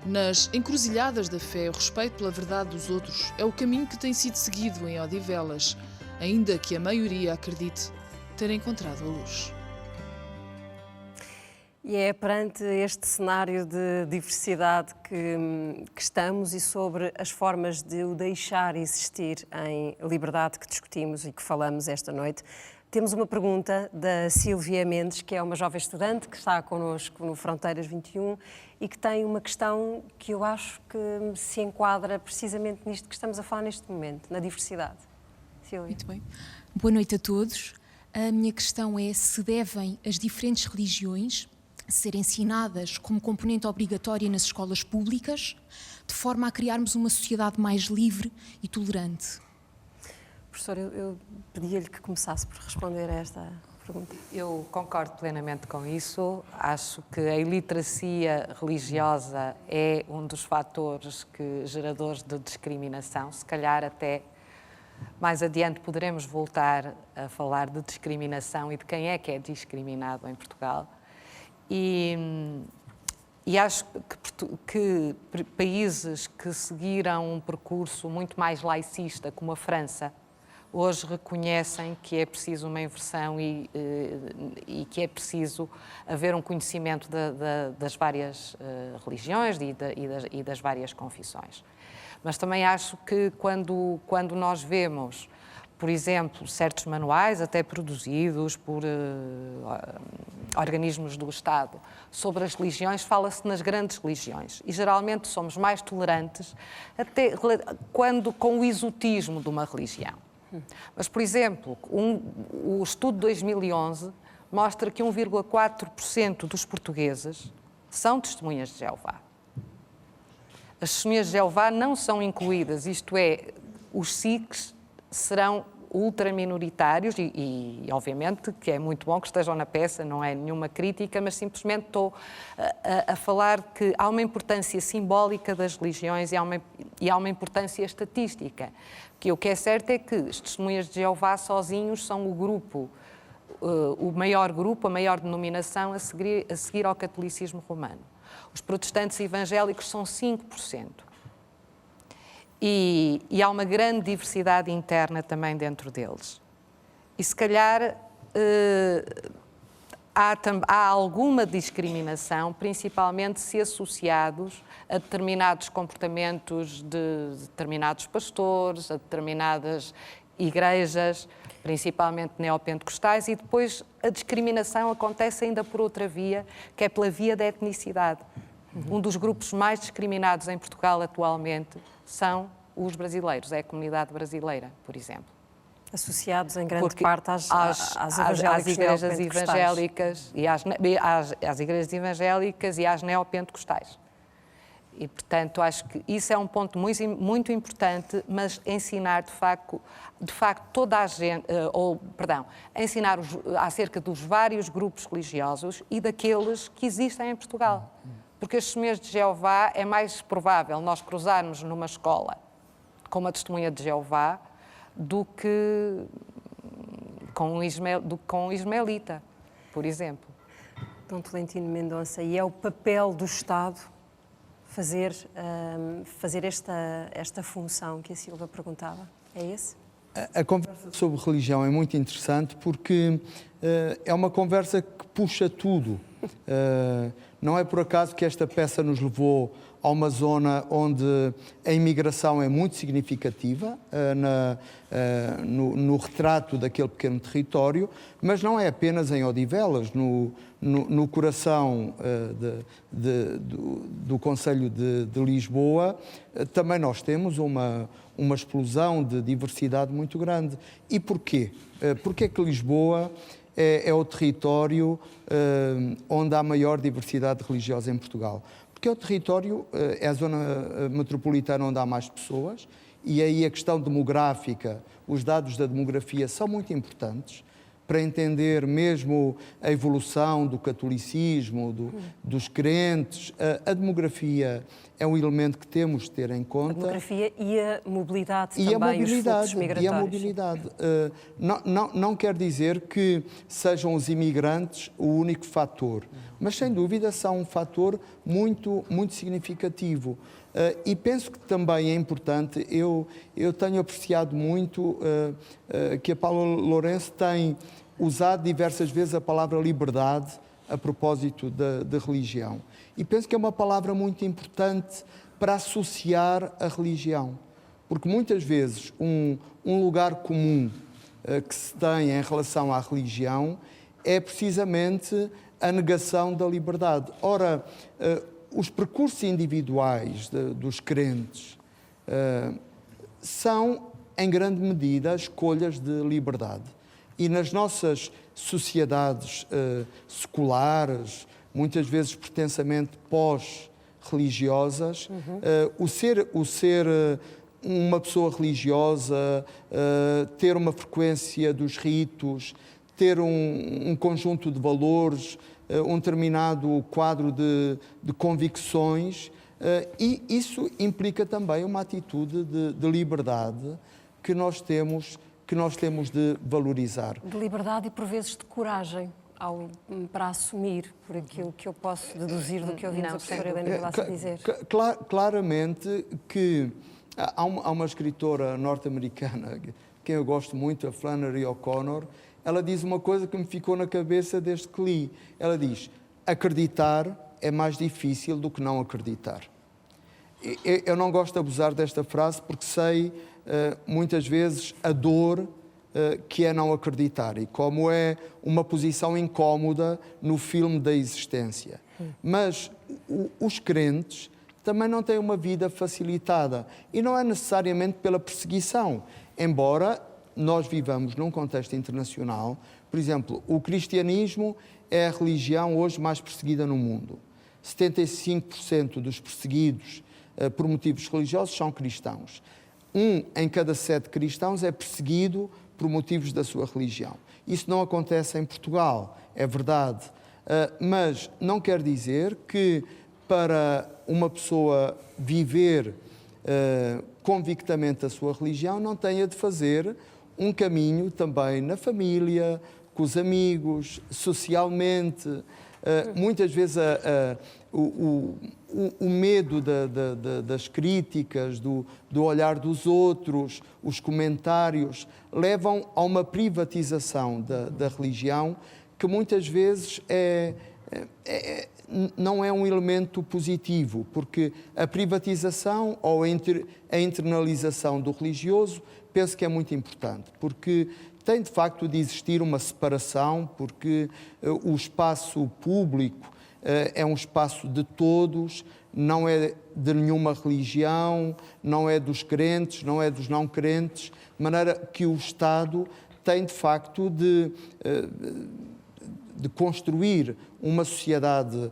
Nas encruzilhadas da fé, o respeito pela verdade dos outros é o caminho que tem sido seguido em Odivelas, ainda que a maioria acredite ter encontrado a luz. E é perante este cenário de diversidade que estamos e sobre as formas de o deixar existir em liberdade que discutimos e que falamos esta noite. Temos uma pergunta da Sílvia Mendes, que é uma jovem estudante que está connosco no Fronteiras 21 e que tem uma questão que eu acho que se enquadra precisamente nisto que estamos a falar neste momento, na diversidade. Sílvia. Muito bem. Boa noite a todos. A minha questão é se devem as diferentes religiões ser ensinadas como componente obrigatória nas escolas públicas, de forma a criarmos uma sociedade mais livre e tolerante. Professora, eu pedia-lhe que começasse por responder a esta pergunta. Eu concordo plenamente com isso. Acho que a iliteracia religiosa é um dos fatores geradores de discriminação. Se calhar até mais adiante poderemos voltar a falar de discriminação e de quem é que é discriminado em Portugal. E acho que países que seguiram um percurso muito mais laicista, como a França, hoje reconhecem que é preciso uma inversão e que é preciso haver um conhecimento das várias religiões e das várias confissões. Mas também acho que quando nós vemos, por exemplo, certos manuais, até produzidos por organismos do Estado, sobre as religiões, fala-se nas grandes religiões. E geralmente somos mais tolerantes até com o exotismo de uma religião. Mas, por exemplo, o estudo de 2011 mostra que 1,4% dos portugueses são testemunhas de Jeová. As testemunhas de Jeová não são incluídas, isto é, os sikhs serão ultraminoritários e obviamente que é muito bom que estejam na peça, não é nenhuma crítica, mas simplesmente estou a falar que há uma importância simbólica das religiões e há uma importância estatística. Que o que é certo é que as testemunhas de Jeová sozinhos são o grupo, o maior grupo, a maior denominação a seguir ao catolicismo romano. Os protestantes evangélicos são 5%. E há uma grande diversidade interna também dentro deles. E se calhar há alguma discriminação, principalmente se associados a determinados comportamentos de determinados pastores, a determinadas igrejas, principalmente neopentecostais, e depois a discriminação acontece ainda por outra via, que é pela via da etnicidade. Um dos grupos mais discriminados em Portugal atualmente são os brasileiros, é a comunidade brasileira, por exemplo. Associados em grande parte às igrejas evangélicas às igrejas evangélicas e às neopentecostais. E, portanto, acho que isso é um ponto muito importante, mas ensinar, de facto, toda a gente, ensinar acerca dos vários grupos religiosos e daqueles que existem em Portugal. Porque as Testemunhas de Jeová é mais provável nós cruzarmos numa escola com uma testemunha de Jeová do que com um ismaelita, por exemplo. Dom Tolentino Mendonça, e é o papel do Estado fazer esta função que a Silva perguntava? É esse? A conversa sobre religião é muito interessante porque é uma conversa que puxa tudo. Não é por acaso que esta peça nos levou a uma zona onde a imigração é muito significativa no retrato daquele pequeno território, mas não é apenas em Odivelas, no coração do Concelho de Lisboa, também nós temos uma explosão de diversidade muito grande. E porquê? Porque é que Lisboa é o território onde há maior diversidade religiosa em Portugal? Porque é o território, é a zona metropolitana onde há mais pessoas, e aí a questão demográfica, os dados da demografia são muito importantes para entender mesmo a evolução do catolicismo, dos crentes. A demografia é um elemento que temos de ter em conta. A demografia e a mobilidade também, os fluxos migratórios. E a mobilidade. Não quer dizer que sejam os imigrantes o único fator, mas sem dúvida são um fator muito, muito significativo. E penso que também é importante, eu tenho apreciado muito que a Paula Lourenço tem usado diversas vezes a palavra liberdade a propósito da religião. E penso que é uma palavra muito importante para associar a religião. Porque muitas vezes um lugar comum que se tem em relação à religião é precisamente a negação da liberdade. Ora, os percursos individuais dos crentes são, em grande medida, escolhas de liberdade. E nas nossas sociedades seculares, muitas vezes pretensamente pós-religiosas, o ser uma pessoa religiosa, ter uma frequência dos ritos, ter um conjunto de valores, um determinado quadro de convicções, e isso implica também uma atitude de liberdade que nós temos de valorizar. De liberdade e, por vezes, de coragem para assumir, por aquilo que eu posso deduzir do que ouvimos a professora Helena Vilaça dizer. Claramente que há uma escritora norte-americana, que eu gosto muito, a Flannery O'Connor. Ela diz uma coisa que me ficou na cabeça desde que li. Ela diz: acreditar é mais difícil do que não acreditar. Eu não gosto de abusar desta frase porque sei muitas vezes a dor que é não acreditar e como é uma posição incómoda no filme da existência. Mas os crentes também não têm uma vida facilitada e não é necessariamente pela perseguição, embora nós vivamos num contexto internacional. Por exemplo, o cristianismo é a religião hoje mais perseguida no mundo. 75% dos perseguidos por motivos religiosos são cristãos. 1 em cada 7 cristãos é perseguido por motivos da sua religião. Isso não acontece em Portugal, é verdade, mas não quer dizer que para uma pessoa viver convictamente a sua religião não tenha de fazer um caminho também na família, com os amigos, socialmente. Muitas vezes o medo das críticas, do olhar dos outros, os comentários, levam a uma privatização da religião que muitas vezes não é um elemento positivo, porque a privatização ou a internalização do religioso penso que é muito importante, porque tem de facto de existir uma separação, porque o espaço público é um espaço de todos, não é de nenhuma religião, não é dos crentes, não é dos não crentes, de maneira que o Estado tem de facto de construir uma sociedade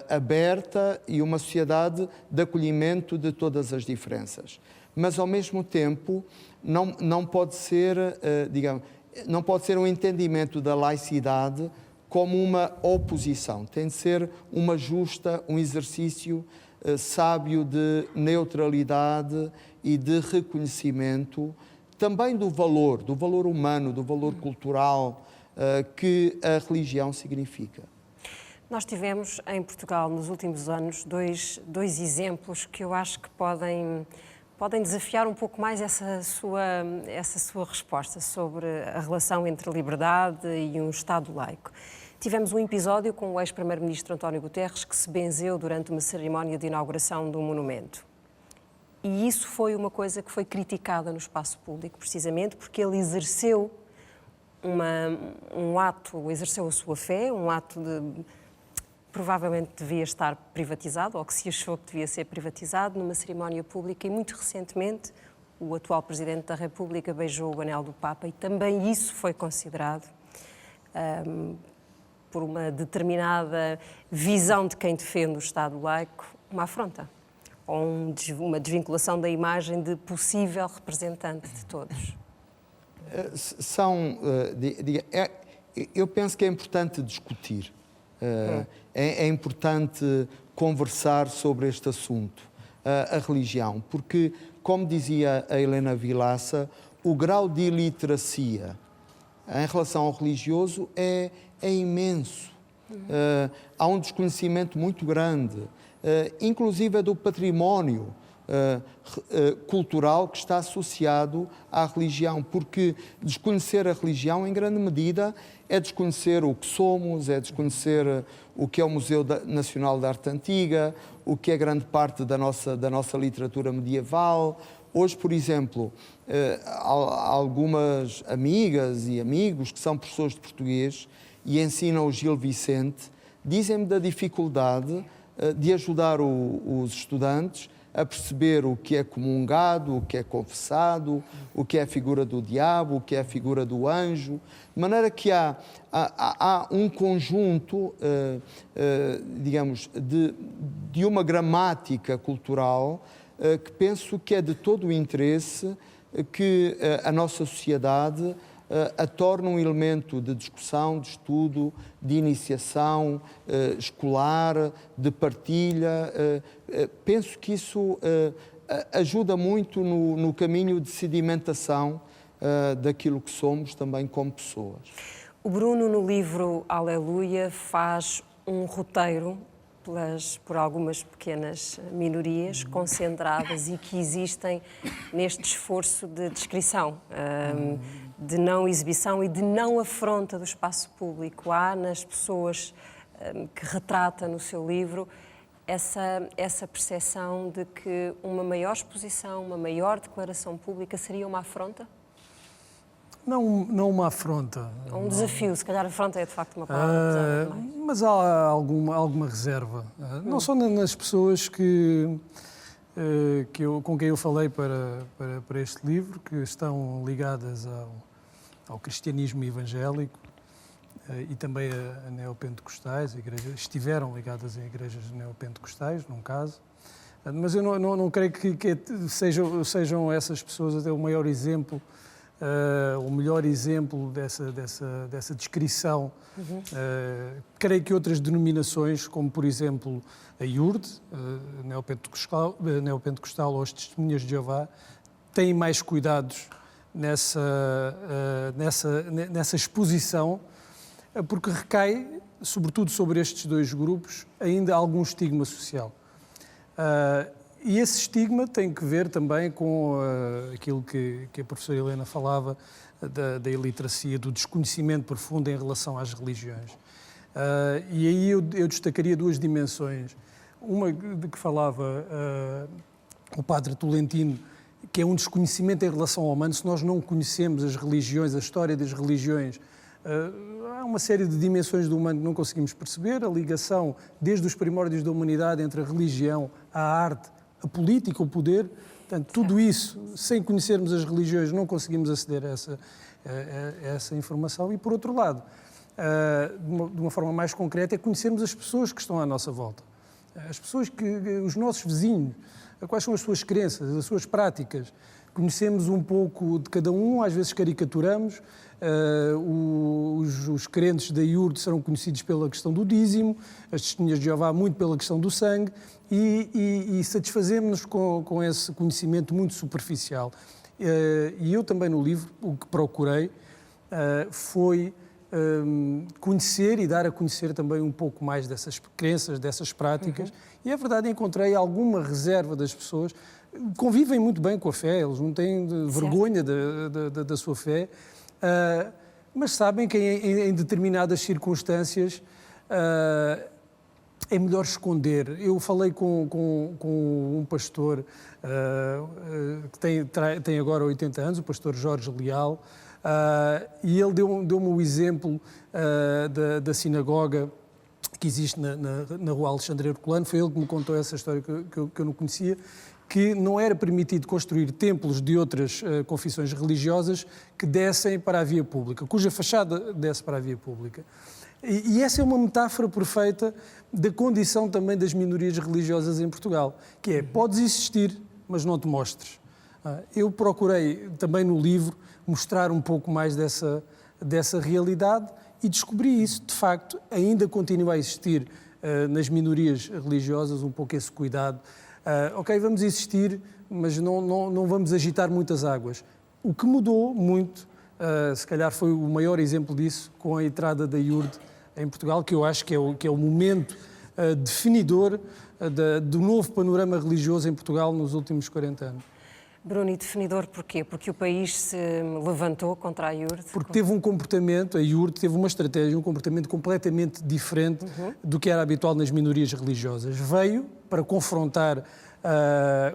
aberta e uma sociedade de acolhimento de todas as diferenças. Mas, ao mesmo tempo, não pode ser, não pode ser um entendimento da laicidade como uma oposição. Tem de ser um exercício sábio de neutralidade e de reconhecimento, também do valor humano, do valor cultural que a religião significa. Nós tivemos em Portugal nos últimos anos dois exemplos que eu acho que podem desafiar um pouco mais essa sua resposta sobre a relação entre liberdade e um Estado laico. Tivemos um episódio com o ex-primeiro-ministro António Guterres que se benzeu durante uma cerimónia de inauguração de um monumento. E isso foi uma coisa que foi criticada no espaço público, precisamente porque ele exerceu exerceu a sua fé, um ato de provavelmente devia estar privatizado, ou que se achou que devia ser privatizado, numa cerimónia pública, e muito recentemente o atual Presidente da República beijou o anel do Papa, e também isso foi considerado, por uma determinada visão de quem defende o Estado laico, uma afronta, ou uma desvinculação da imagem de possível representante de todos. Eu penso que é importante discutir. É importante conversar sobre este assunto, a religião, porque, como dizia a Helena Vilaça, o grau de iliteracia em relação ao religioso é imenso. Há um desconhecimento muito grande, inclusive do património cultural que está associado à religião, porque desconhecer a religião, em grande medida, é desconhecer o que somos, é desconhecer o que é o Museu Nacional de Arte Antiga, o que é grande parte da nossa literatura medieval. Hoje, por exemplo, algumas amigas e amigos que são professores de português e ensinam o Gil Vicente, dizem-me da dificuldade de ajudar os estudantes a perceber o que é comungado, o que é confessado, o que é a figura do diabo, o que é a figura do anjo, de maneira que há um conjunto, digamos, de uma gramática cultural que penso que é de todo o interesse que a nossa sociedade a torna um elemento de discussão, de estudo, de iniciação escolar, de partilha. Penso que isso ajuda muito no caminho de sedimentação daquilo que somos também como pessoas. O Bruno, no livro Aleluia, faz um roteiro por algumas pequenas minorias concentradas e que existem neste esforço de descrição, de não exibição e de não afronta do espaço público. Há nas pessoas que retrata no seu livro essa percepção de que uma maior exposição, uma maior declaração pública seria uma afronta? Não uma afronta. Um desafio, se calhar afronta é de facto uma palavra pesada. Mas há alguma reserva. Não só nas pessoas com quem eu falei para este livro, que estão ligadas ao cristianismo evangélico e também a neopentecostais, estiveram ligadas a igrejas neopentecostais, num caso. Mas eu não creio que sejam essas pessoas até o maior exemplo, o melhor exemplo dessa descrição. Creio que outras denominações, como por exemplo a IURD, neopentecostal ou as Testemunhas de Jeová, têm mais cuidados nessa exposição, porque recai, sobretudo sobre estes dois grupos, ainda algum estigma social. E esse estigma tem que ver também com aquilo que a professora Helena falava, da iliteracia, do desconhecimento profundo em relação às religiões. E aí eu destacaria duas dimensões. Uma de que falava o padre Tolentino, que é um desconhecimento em relação ao humano. Se nós não conhecemos as religiões, a história das religiões, há uma série de dimensões do humano que não conseguimos perceber. A ligação, desde os primórdios da humanidade, entre a religião, a arte, a política, o poder. Portanto, tudo isso, sem conhecermos as religiões, não conseguimos aceder a essa informação. E, por outro lado, de uma forma mais concreta, é conhecermos as pessoas que estão à nossa volta. As pessoas os nossos vizinhos, quais são as suas crenças, as suas práticas. Conhecemos um pouco de cada um, às vezes caricaturamos. Os crentes da IURD serão conhecidos pela questão do dízimo, as testemunhas de Jeová muito pela questão do sangue, e satisfazemos-nos com esse conhecimento muito superficial. E eu também no livro, o que procurei foi conhecer e dar a conhecer também um pouco mais dessas crenças, dessas práticas. E é verdade, encontrei alguma reserva das pessoas, convivem muito bem com a fé, eles não têm vergonha da sua fé, mas sabem que em determinadas circunstâncias é melhor esconder. Eu falei com um pastor que tem agora 80 anos, o pastor Jorge Leal, e ele deu-me o exemplo da sinagoga que existe na rua Alexandre Herculano. Foi ele que me contou essa história que eu não conhecia, que não era permitido construir templos de outras confissões religiosas que dessem para a via pública, cuja fachada desse para a via pública. E essa é uma metáfora perfeita da condição também das minorias religiosas em Portugal, que é, podes existir, mas não te mostres. Eu procurei também no livro mostrar um pouco mais dessa realidade e descobri isso, de facto, ainda continua a existir nas minorias religiosas um pouco esse cuidado. Ok, vamos existir, mas não vamos agitar muitas águas. O que mudou muito, se calhar foi o maior exemplo disso, com a entrada da IURD em Portugal, que eu acho que é o momento definidor do novo panorama religioso em Portugal nos últimos 40 anos. Bruno, e definidor porquê? Porque o país se levantou contra a IURD? Porque teve um comportamento, a IURD teve uma estratégia, um comportamento completamente diferente do que era habitual nas minorias religiosas. Veio para confrontar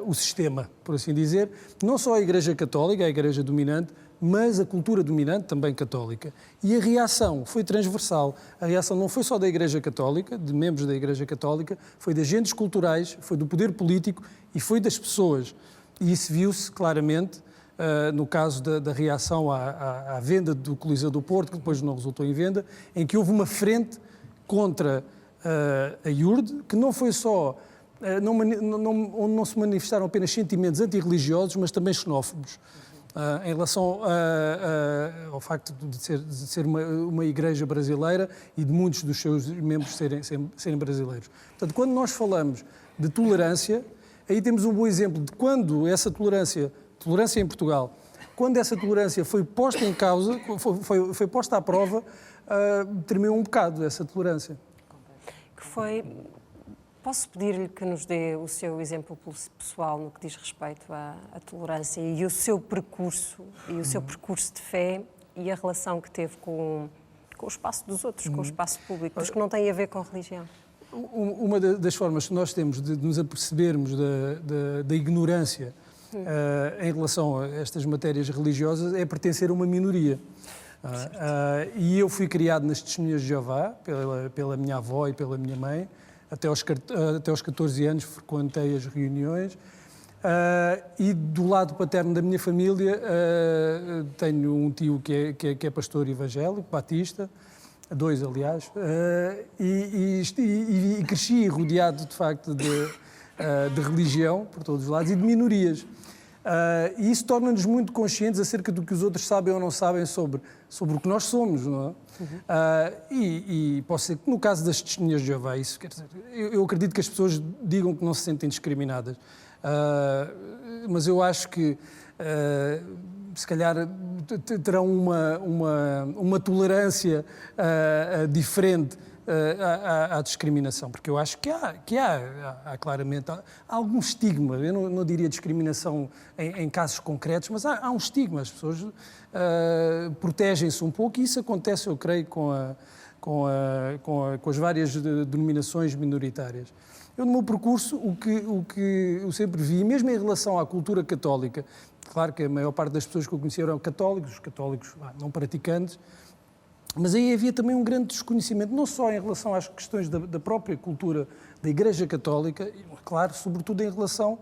o sistema, por assim dizer, não só a Igreja Católica, a Igreja dominante, mas a cultura dominante, também católica. E a reação foi transversal. A reação não foi só da Igreja Católica, de membros da Igreja Católica, foi de agentes culturais, foi do poder político e foi das pessoas. E isso viu-se claramente no caso da reação à venda do Coliseu do Porto, que depois não resultou em venda, em que houve uma frente contra a IURD, que não foi só... onde não se manifestaram apenas sentimentos antirreligiosos, mas também xenófobos, em relação ao facto de ser uma igreja brasileira e de muitos dos seus membros serem brasileiros. Portanto, quando nós falamos de tolerância, aí temos um bom exemplo de quando essa tolerância em Portugal, quando essa tolerância foi posta em causa, foi posta à prova, tremeu um bocado essa tolerância. Posso pedir-lhe que nos dê o seu exemplo pessoal no que diz respeito à tolerância e o seu percurso de fé e a relação que teve com o espaço dos outros, com o espaço público, dos que não têm a ver com religião? Uma das formas que nós temos de nos apercebermos da ignorância em relação a estas matérias religiosas é pertencer a uma minoria. E eu fui criado nas Testemunhas de Jeová, pela minha avó e pela minha mãe. Até aos 14 anos frequentei as reuniões e do lado paterno da minha família tenho um tio que é pastor evangélico, batista, dois aliás, e cresci rodeado de facto de religião por todos os lados e de minorias. E isso torna-nos muito conscientes acerca do que os outros sabem ou não sabem sobre o que nós somos, não é? E posso dizer que no caso das Testemunhas de Jeová, isso quer dizer, eu acredito que as pessoas digam que não se sentem discriminadas, mas eu acho que se calhar terão uma tolerância diferente à discriminação, porque eu acho que há claramente há algum estigma, eu não diria discriminação em casos concretos, mas há um estigma, as pessoas protegem-se um pouco e isso acontece, eu creio, com as várias denominações minoritárias. Eu, no meu percurso, o que eu sempre vi, mesmo em relação à cultura católica, claro que a maior parte das pessoas que eu conhecia eram católicos, os católicos não praticantes, mas aí havia também um grande desconhecimento, não só em relação às questões da própria cultura da Igreja Católica, claro, sobretudo em relação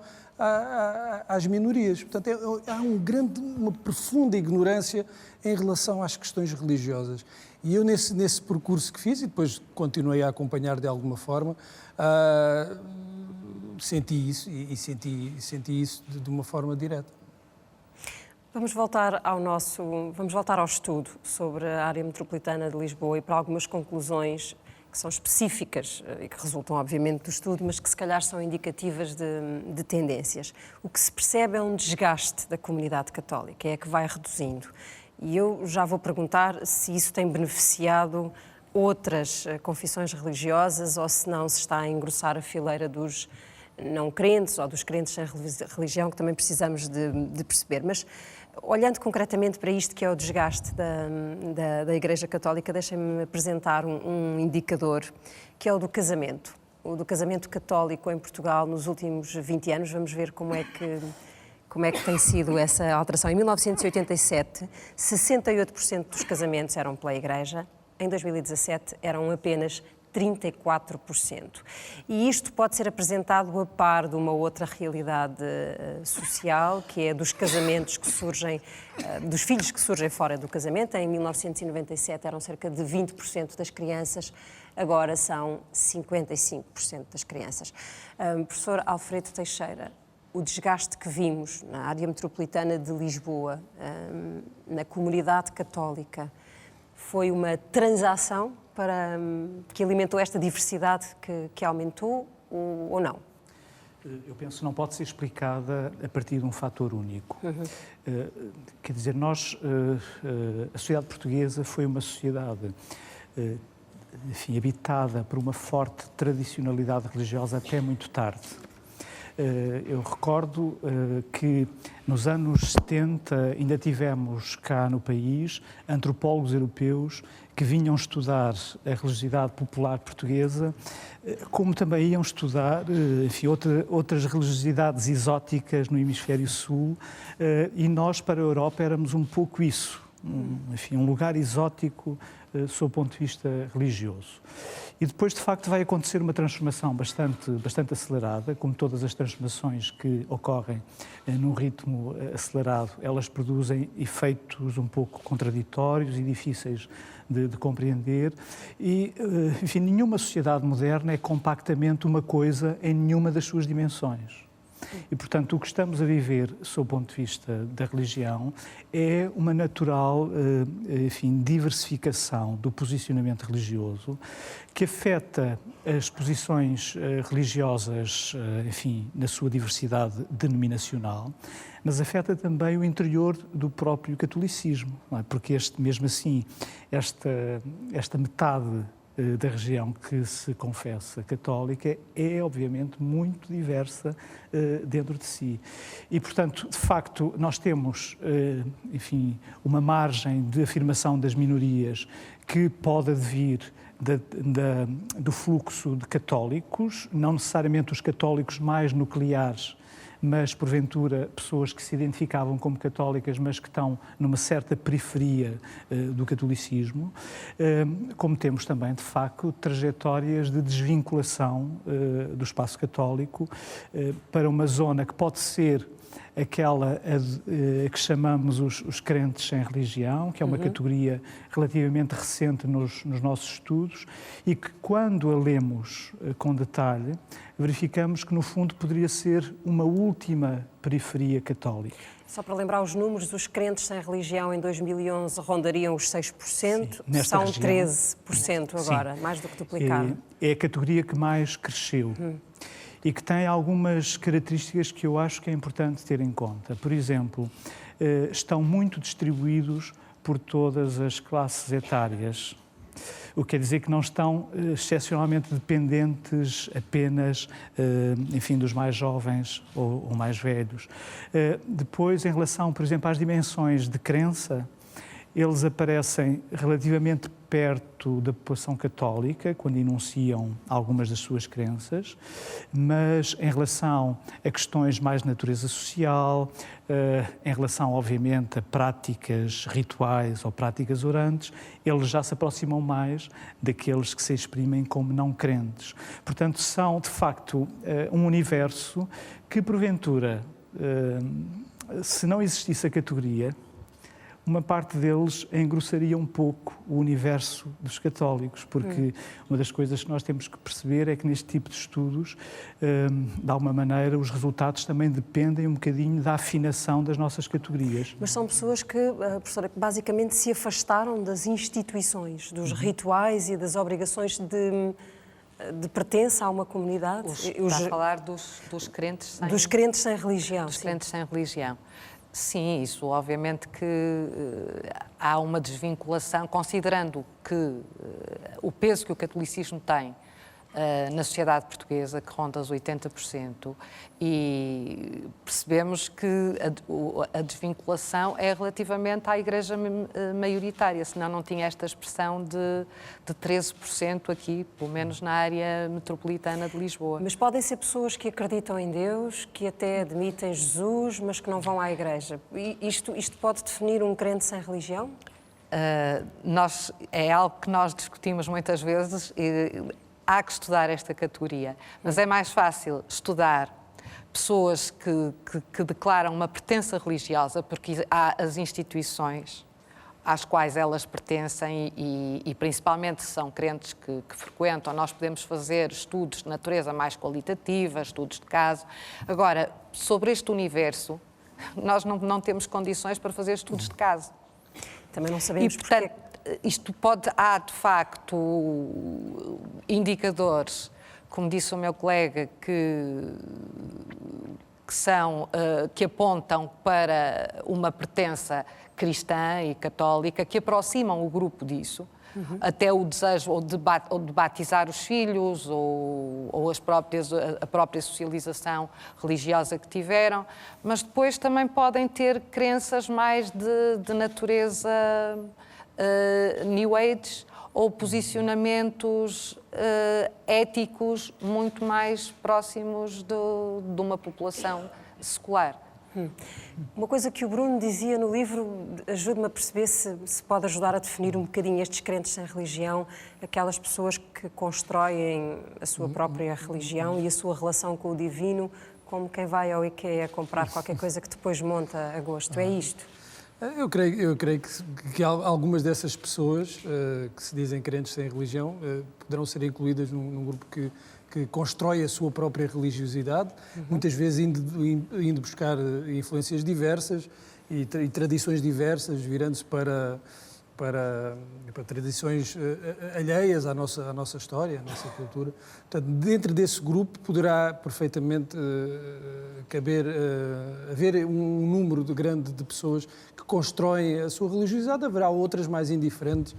às minorias. Portanto, há uma profunda ignorância em relação às questões religiosas. E eu, nesse percurso que fiz, e depois continuei a acompanhar de alguma forma, senti isso, e senti isso de uma forma direta. Vamos voltar ao estudo sobre a área metropolitana de Lisboa e para algumas conclusões que são específicas e que resultam, obviamente, do estudo, mas que se calhar são indicativas de tendências. O que se percebe é um desgaste da comunidade católica, é a que vai reduzindo. E eu já vou perguntar se isso tem beneficiado outras confissões religiosas ou se não se está a engrossar a fileira dos não crentes ou dos crentes sem religião, que também precisamos de perceber. Mas, olhando concretamente para isto que é o desgaste da Igreja Católica, deixem-me apresentar um indicador, que é o do casamento. O do casamento católico em Portugal nos últimos 20 anos. Vamos ver como é que tem sido essa alteração. Em 1987, 68% dos casamentos eram pela Igreja. Em 2017, eram apenas 34%. E isto pode ser apresentado a par de uma outra realidade social, que é dos casamentos que surgem, dos filhos que surgem fora do casamento. Em 1997 eram cerca de 20% das crianças, agora são 55% das crianças. Professor Alfredo Teixeira, o desgaste que vimos na área metropolitana de Lisboa, na comunidade católica, foi uma transação que alimentou esta diversidade que aumentou ou não? Eu penso que não pode ser explicada a partir de um fator único. Quer dizer, a sociedade portuguesa foi uma sociedade habitada por uma forte tradicionalidade religiosa até muito tarde. Eu recordo que nos anos 70 ainda tivemos cá no país antropólogos europeus que vinham estudar a religiosidade popular portuguesa, como também iam estudar outras religiosidades exóticas no hemisfério sul, e nós para a Europa éramos um pouco isso, um lugar exótico sob o ponto de vista religioso. E depois, de facto, vai acontecer uma transformação bastante acelerada, como todas as transformações que ocorrem num ritmo acelerado, elas produzem efeitos um pouco contraditórios e difíceis de compreender. E, enfim, nenhuma sociedade moderna é compactamente uma coisa em nenhuma das suas dimensões. E, portanto, o que estamos a viver, sob o ponto de vista da religião, é uma natural, diversificação do posicionamento religioso que afeta as posições religiosas, na sua diversidade denominacional, mas afeta também o interior do próprio catolicismo, não é? Porque mesmo assim, esta metade da região que se confessa católica é, obviamente, muito diversa dentro de si. E, portanto, de facto, nós temos, uma margem de afirmação das minorias que pode advir do fluxo de católicos, não necessariamente os católicos mais nucleares, mas, porventura, pessoas que se identificavam como católicas, mas que estão numa certa periferia do catolicismo, como temos também, de facto, trajetórias de desvinculação do espaço católico para uma zona que pode ser aquela que chamamos os crentes sem religião, que é uma categoria relativamente recente nos nossos estudos e que, quando a lemos com detalhe, verificamos que, no fundo, poderia ser uma última periferia católica. Só para lembrar os números, os crentes sem religião em 2011 rondariam os 6%, são região, 13% agora, mais do que duplicado. É a categoria que mais cresceu. E que tem algumas características que eu acho que é importante ter em conta. Por exemplo, estão muito distribuídos por todas as classes etárias. O que quer dizer que não estão excepcionalmente dependentes apenas, enfim, dos mais jovens ou mais velhos. Depois, em relação, por exemplo, às dimensões de crença, eles aparecem relativamente perto da população católica, quando enunciam algumas das suas crenças, mas em relação a questões mais de natureza social, em relação, obviamente, a práticas rituais ou práticas orantes, eles já se aproximam mais daqueles que se exprimem como não crentes. Portanto, são, de facto, um universo que, porventura, se não existisse a categoria, uma parte deles engrossaria um pouco o universo dos católicos, porque uma das coisas que nós temos que perceber é que neste tipo de estudos, de alguma maneira, os resultados também dependem um bocadinho da afinação das nossas categorias. Mas são pessoas que, professora, que basicamente se afastaram das instituições, dos rituais e das obrigações de pertença a uma comunidade. Está a falar dos crentes sem... Dos crentes sem religião. Dos crentes sem religião. Sim, isso obviamente que há uma desvinculação, considerando que o peso que o catolicismo tem na sociedade portuguesa, que ronda os 80%, e percebemos que a desvinculação é relativamente à Igreja maioritária, senão não tinha esta expressão de 13% aqui, pelo menos na área metropolitana de Lisboa. Mas podem ser pessoas que acreditam em Deus, que até admitem Jesus, mas que não vão à Igreja. Isto pode definir um crente sem religião? É algo que nós discutimos muitas vezes. Há que estudar esta categoria, mas é mais fácil estudar pessoas que declaram uma pertença religiosa, porque há as instituições às quais elas pertencem e principalmente se são crentes que frequentam. Nós podemos fazer estudos de natureza mais qualitativa, estudos de caso. Agora, sobre este universo, nós não temos condições para fazer estudos de caso. Também não sabemos portanto, há de facto indicadores, como disse o meu colega, que apontam para uma pertença cristã e católica, que aproximam o grupo disso, até o desejo ou de batizar os filhos ou a própria socialização religiosa que tiveram, mas depois também podem ter crenças mais de natureza New Age ou posicionamentos éticos muito mais próximos de uma população secular. Uma coisa que o Bruno dizia no livro, ajude-me a perceber se pode ajudar a definir um bocadinho estes crentes sem religião, aquelas pessoas que constroem a sua própria religião e a sua relação com o divino, como quem vai ao IKEA comprar qualquer coisa que depois monta a gosto. É isto? Eu creio que algumas dessas pessoas que se dizem crentes sem religião poderão ser incluídas num grupo que constrói a sua própria religiosidade, muitas vezes indo buscar influências diversas e tradições diversas, virando-se para tradições alheias à nossa história, à nossa cultura. Portanto, dentro desse grupo poderá perfeitamente haver um número grande de pessoas que constroem a sua religiosidade. Haverá outras mais indiferentes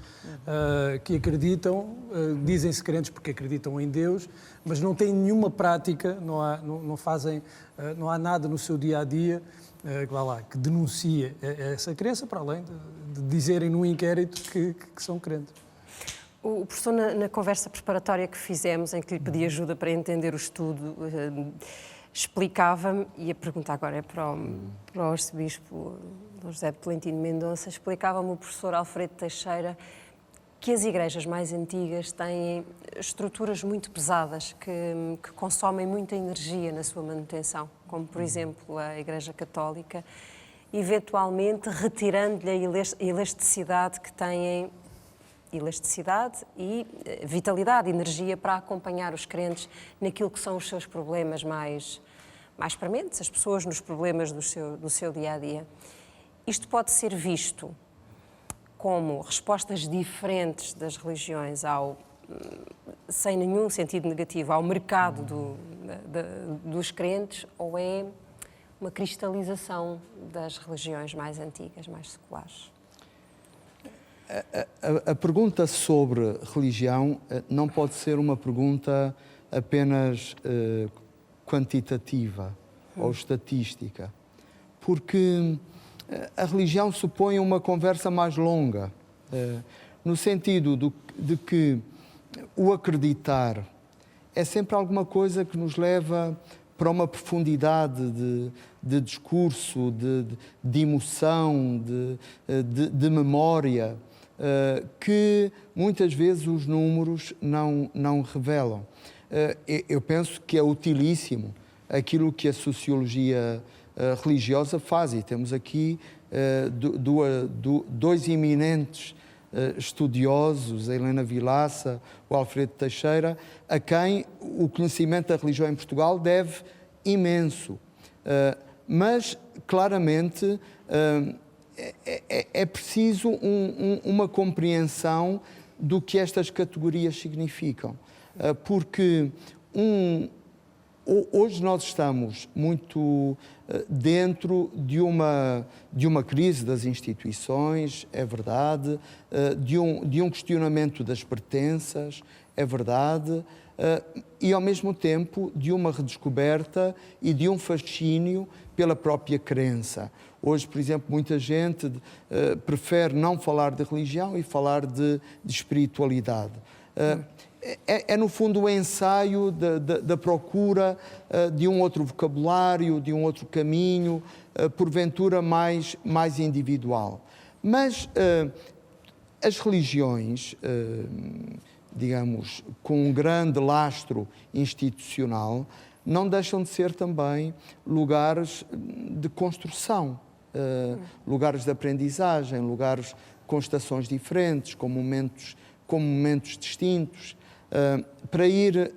que acreditam, dizem-se crentes porque acreditam em Deus, mas não têm nenhuma prática, não há nada no seu dia-a-dia que denuncia essa crença, para além de dizerem num inquérito que são crentes. O professor, na conversa preparatória que fizemos, em que lhe pedi ajuda para entender o estudo, explicava-me, e a pergunta agora é para o arcebispo Dom José de Tolentino Mendonça, explicava-me o professor Alfredo Teixeira que as igrejas mais antigas têm estruturas muito pesadas, que consomem muita energia na sua manutenção, como, por exemplo, a Igreja Católica, eventualmente retirando-lhe a elasticidade que têm, elasticidade e vitalidade, energia para acompanhar os crentes naquilo que são os seus problemas mais prementes, as pessoas nos problemas do seu dia-a-dia. Isto pode ser visto como respostas diferentes das religiões sem nenhum sentido negativo, ao mercado dos crentes, ou é uma cristalização das religiões mais antigas, mais seculares? A pergunta sobre religião não pode ser uma pergunta apenas quantitativa ou estatística, porque a religião supõe uma conversa mais longa, no sentido de que o acreditar é sempre alguma coisa que nos leva para uma profundidade de discurso, de emoção, de memória, que muitas vezes os números não revelam. Eu penso que é utilíssimo aquilo que a sociologia religiosa faz, e temos aqui dois eminentes estudiosos, a Helena Vilaça, o Alfredo Teixeira, a quem o conhecimento da religião em Portugal deve imenso. Mas, claramente, é preciso uma compreensão do que estas categorias significam. Porque hoje nós estamos muito dentro de uma crise das instituições, é verdade, de um questionamento das pertenças, é verdade, e ao mesmo tempo de uma redescoberta e de um fascínio pela própria crença. Hoje, por exemplo, muita gente prefere não falar de religião e falar de espiritualidade. É, no fundo, o ensaio da procura de um outro vocabulário, de um outro caminho, porventura mais individual. Mas as religiões, digamos, com um grande lastro institucional, não deixam de ser também lugares de construção, lugares de aprendizagem, lugares com estações diferentes, com momentos distintos. Para ir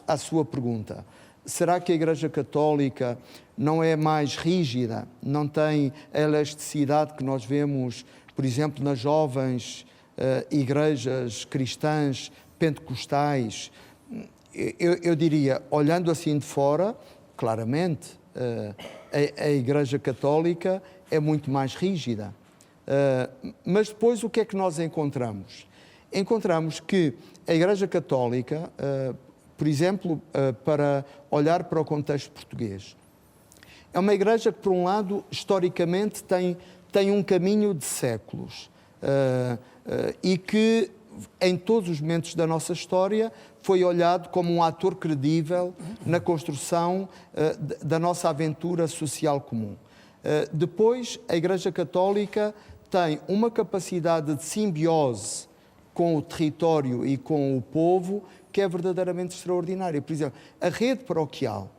à sua pergunta, será que a Igreja Católica não é mais rígida, não tem a elasticidade que nós vemos, por exemplo, nas jovens igrejas cristãs pentecostais? Eu diria, olhando assim de fora, claramente, a Igreja Católica é muito mais rígida. Mas depois o que é que nós encontramos? Encontramos que a Igreja Católica, por exemplo, para olhar para o contexto português, é uma igreja que, por um lado, historicamente tem um caminho de séculos e que, em todos os momentos da nossa história, foi olhado como um ator credível na construção da nossa aventura social comum. Depois, a Igreja Católica tem uma capacidade de simbiose com o território e com o povo que é verdadeiramente extraordinária. Por exemplo, a rede paroquial,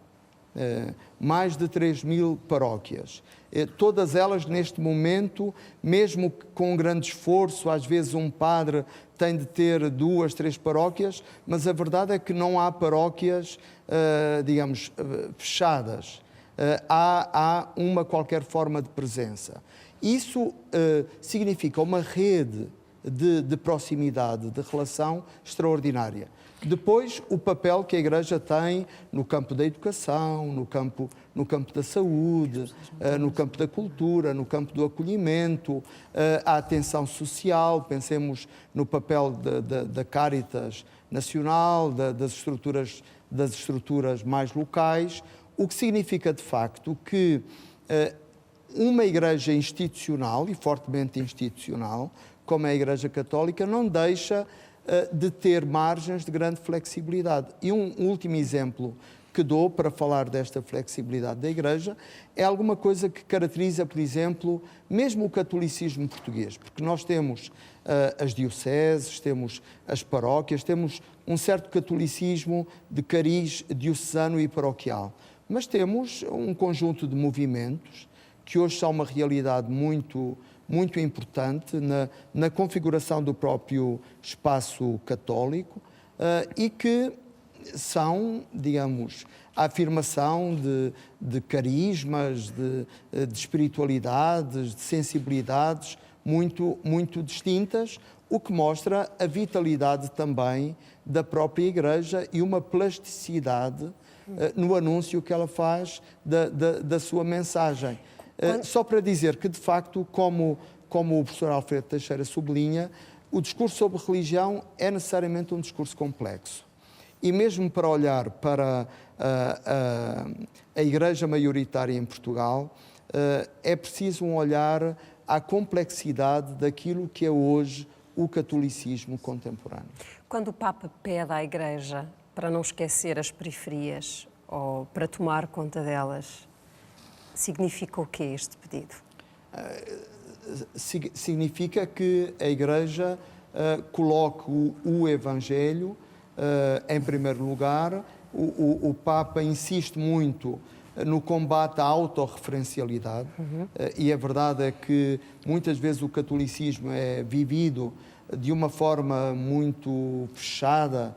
mais de 3.000 paróquias, todas elas neste momento, mesmo com um grande esforço, às vezes um padre tem de ter 2, 3 paróquias, mas a verdade é que não há paróquias, digamos, fechadas. Há uma qualquer forma de presença. Isso significa uma rede de proximidade, de relação extraordinária. Depois, o papel que a Igreja tem no campo da educação, no campo da saúde, no campo da cultura, no campo do acolhimento, a atenção social, pensemos no papel da Caritas Nacional, das estruturas mais locais, o que significa, de facto, que uma Igreja institucional, e fortemente institucional, como é a Igreja Católica, não deixa de ter margens de grande flexibilidade. E um último exemplo que dou para falar desta flexibilidade da Igreja é alguma coisa que caracteriza, por exemplo, mesmo o catolicismo português, porque nós temos as dioceses, temos as paróquias, temos um certo catolicismo de cariz diocesano e paroquial, mas temos um conjunto de movimentos que hoje são uma realidade muito importante na configuração do próprio espaço católico e que são, digamos, a afirmação de carismas, de espiritualidades, de sensibilidades muito distintas, o que mostra a vitalidade também da própria Igreja e uma plasticidade no anúncio que ela faz da sua mensagem. Só para dizer que, de facto, como como o professor Alfredo Teixeira sublinha, o discurso sobre religião é necessariamente um discurso complexo. E mesmo para olhar para a Igreja maioritária em Portugal, é preciso um olhar à complexidade daquilo que é hoje o catolicismo contemporâneo. Quando o Papa pede à Igreja para não esquecer as periferias ou para tomar conta delas, significa o quê este pedido? Significa que a Igreja coloque o Evangelho em primeiro lugar. O Papa insiste muito no combate à autorreferencialidade, e a verdade é que muitas vezes o catolicismo é vivido de uma forma muito fechada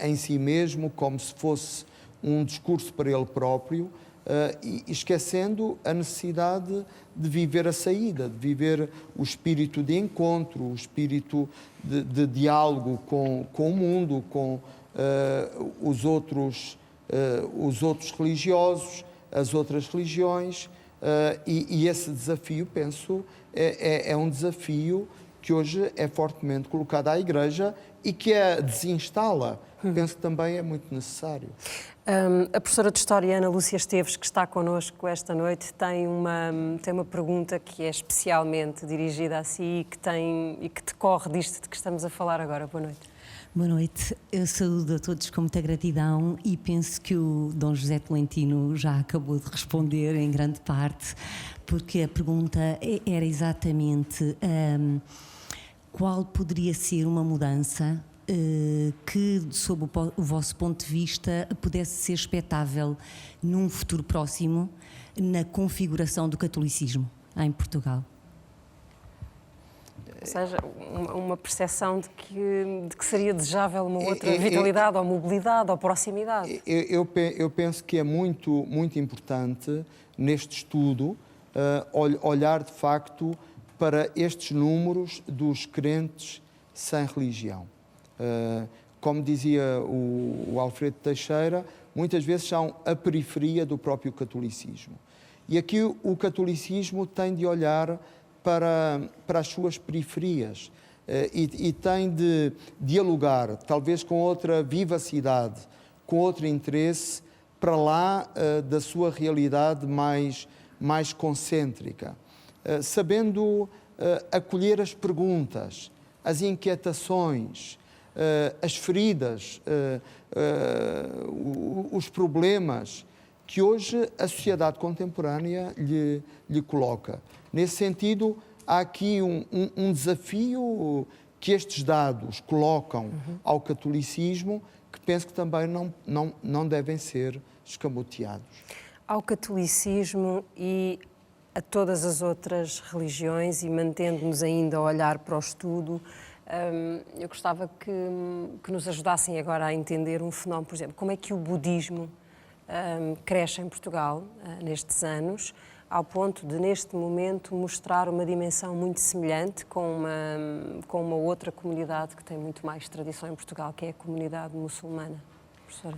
em si mesmo, como se fosse um discurso para ele próprio, e esquecendo a necessidade de viver a saída, de viver o espírito de encontro, o espírito de diálogo com o mundo, com os outros religiosos, as outras religiões, e esse desafio, penso, é um desafio que hoje é fortemente colocado à Igreja e que a desinstala. Penso que também é muito necessário. A professora de História, Ana Lúcia Esteves, que está connosco esta noite, tem uma pergunta que é especialmente dirigida a si e que decorre disto de que estamos a falar agora. Boa noite. Boa noite. Eu saúdo a todos com muita gratidão e penso que o Dom José Tolentino já acabou de responder em grande parte, porque a pergunta era exatamente qual poderia ser uma mudança que, sob o vosso ponto de vista, pudesse ser expectável num futuro próximo na configuração do catolicismo em Portugal. Ou seja, uma percepção de que seria desejável uma outra vitalidade ou mobilidade ou proximidade. Eu penso que é muito, muito importante neste estudo olhar de facto para estes números dos crentes sem religião. Como dizia o Alfredo Teixeira, muitas vezes são a periferia do próprio catolicismo. E aqui o catolicismo tem de olhar para as suas periferias e tem de dialogar, talvez com outra vivacidade, com outro interesse, para lá da sua realidade mais concêntrica, sabendo acolher as perguntas, as inquietações, as feridas, os problemas que hoje a sociedade contemporânea lhe coloca. Nesse sentido, há aqui um desafio que estes dados colocam ao catolicismo, que penso que também não devem ser escamoteados. Ao catolicismo e a todas as outras religiões, e mantendo-nos ainda a olhar para o estudo, eu gostava que nos ajudassem agora a entender um fenómeno, por exemplo, como é que o budismo cresce em Portugal nestes anos, ao ponto de, neste momento, mostrar uma dimensão muito semelhante com uma outra comunidade que tem muito mais tradição em Portugal, que é a comunidade muçulmana. Professora?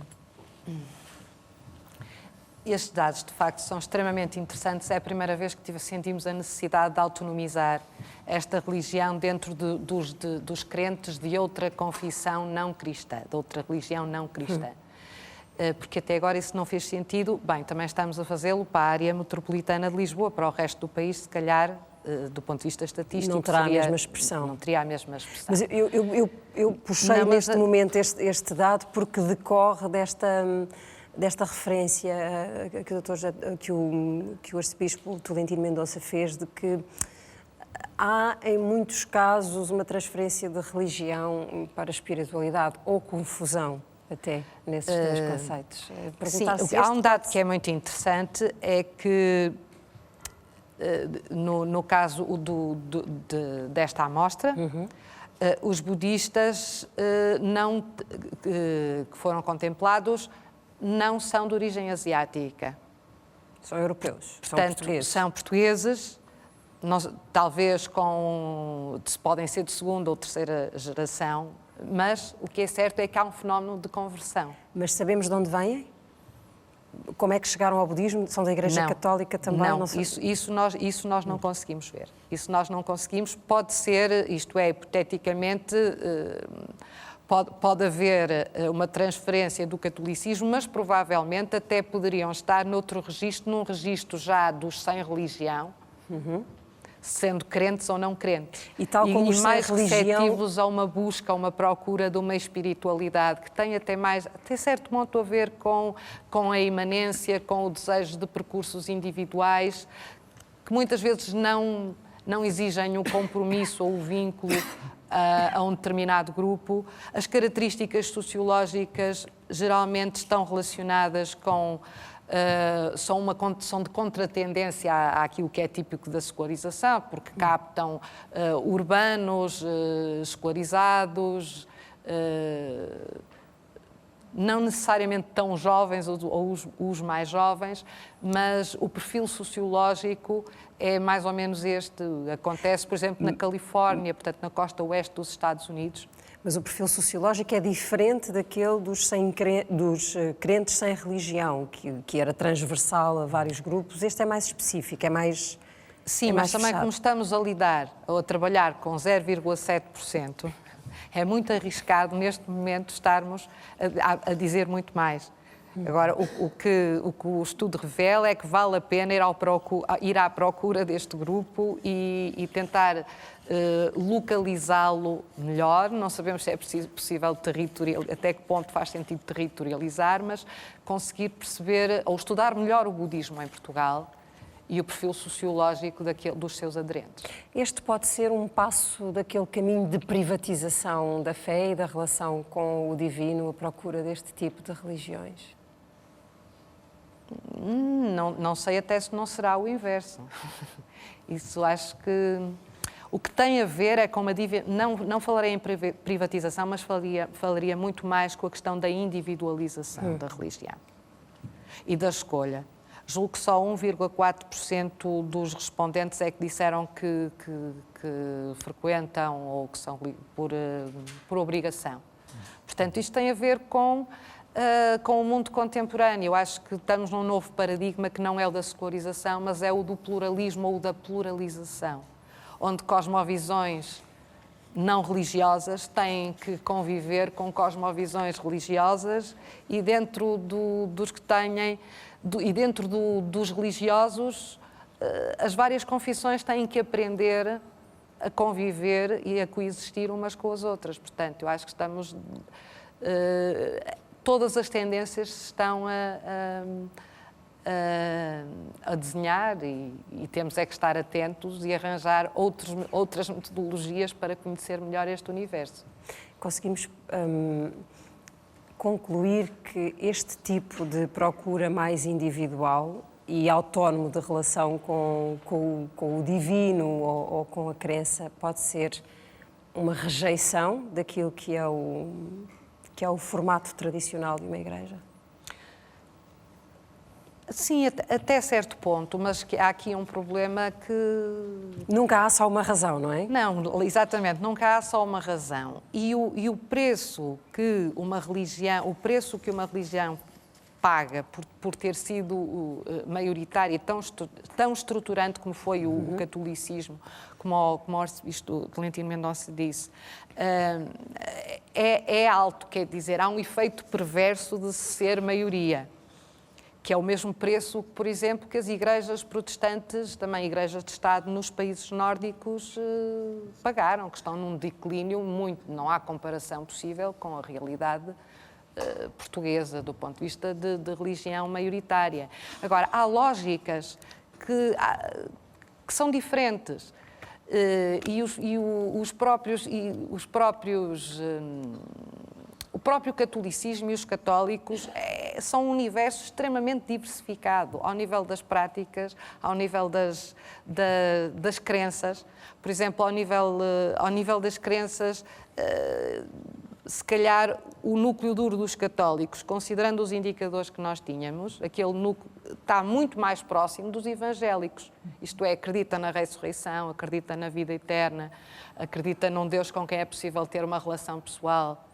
Estes dados, de facto, são extremamente interessantes. É a primeira vez que sentimos a necessidade de autonomizar esta religião dentro dos crentes de outra confissão não cristã, de outra religião não cristã. Porque até agora isso não fez sentido. Bem, também estamos a fazê-lo para a área metropolitana de Lisboa, para o resto do país, se calhar, do ponto de vista estatístico... Não terá a mesma expressão. Não teria a mesma expressão. Mas eu puxei neste momento este dado porque decorre desta referência que o arcebispo Tolentino Mendonça fez, de que há, em muitos casos, uma transferência de religião para a espiritualidade, ou confusão, até, nesses dois conceitos. Sim, há um dado que é muito interessante, é que, no caso desta amostra, os budistas que foram contemplados não são de origem asiática. São europeus, portanto, são portugueses, talvez podem ser de segunda ou terceira geração, mas o que é certo é que há um fenómeno de conversão. Mas sabemos de onde vêm? como é que chegaram ao budismo? São da Igreja Católica também? Não, isso nós não conseguimos ver. Isso nós não conseguimos. Pode ser, isto é, hipoteticamente, pode haver uma transferência do catolicismo, mas provavelmente até poderiam estar noutro registro, num registro já dos sem religião, sendo crentes ou não crentes. E tal como os mais sem religião... receptivos a uma busca, a uma procura de uma espiritualidade que tem até certo ponto a ver com a imanência, com o desejo de percursos individuais, que muitas vezes não exigem o compromisso ou o vínculo a um determinado grupo. As características sociológicas geralmente estão relacionadas com... são de contratendência àquilo que é típico da secularização, porque captam urbanos, escolarizados, não necessariamente tão jovens ou os mais jovens, mas o perfil sociológico é mais ou menos este. Acontece, por exemplo, na Califórnia, portanto, na costa oeste dos Estados Unidos. Mas o perfil sociológico é diferente daquele dos crentes sem religião, que era transversal a vários grupos. Este é mais específico, é mais... Sim, mas também como estamos a lidar ou a trabalhar com 0,7%, é muito arriscado neste momento estarmos a dizer muito mais. Agora, o que o estudo revela é que vale a pena ir à procura deste grupo e tentar localizá-lo melhor. Não sabemos se é possível até que ponto faz sentido territorializar, mas conseguir perceber ou estudar melhor o budismo em Portugal e o perfil sociológico dos seus aderentes. Este pode ser um passo daquele caminho de privatização da fé e da relação com o divino, a procura deste tipo de religiões? Não sei até se não será o inverso. Isso acho que... O que tem a ver é com uma... Não falarei em privatização, mas falaria muito mais com a questão da individualização da religião e da escolha. Julgo que só 1,4% dos respondentes é que disseram que frequentam ou que são por obrigação. Portanto, isto tem a ver com o mundo contemporâneo. Eu acho que estamos num novo paradigma que não é o da secularização, mas é o do pluralismo ou da pluralização, onde cosmovisões não religiosas têm que conviver com cosmovisões religiosas e dentro dos que têm... E dentro dos religiosos, as várias confissões têm que aprender a conviver e a coexistir umas com as outras. Portanto, eu acho que estamos... todas as tendências estão a desenhar e temos é que estar atentos e arranjar outras metodologias para conhecer melhor este universo. Conseguimos... concluir que este tipo de procura mais individual e autónomo de relação com o divino ou com a crença pode ser uma rejeição daquilo que é o formato tradicional de uma igreja? Sim, até certo ponto, mas há aqui um problema que... Nunca há só uma razão, não é? Não, exatamente, nunca há só uma razão. E o preço que uma religião paga por ter sido maioritária, tão estruturante como foi o catolicismo, como o arcebispo Tolentino Mendonça disse, é alto, quer dizer, há um efeito perverso de ser maioria, que é o mesmo preço, por exemplo, que as igrejas protestantes, também igrejas de Estado nos países nórdicos, pagaram, que estão num declínio muito, não há comparação possível com a realidade portuguesa, do ponto de vista de religião maioritária. Agora, há lógicas que são diferentes o próprio catolicismo e os católicos são um universo extremamente diversificado ao nível das práticas, ao nível das crenças. Por exemplo, ao nível das crenças, se calhar o núcleo duro dos católicos, considerando os indicadores que nós tínhamos, aquele núcleo está muito mais próximo dos evangélicos. Isto é, acredita na ressurreição, acredita na vida eterna, acredita num Deus com quem é possível ter uma relação pessoal.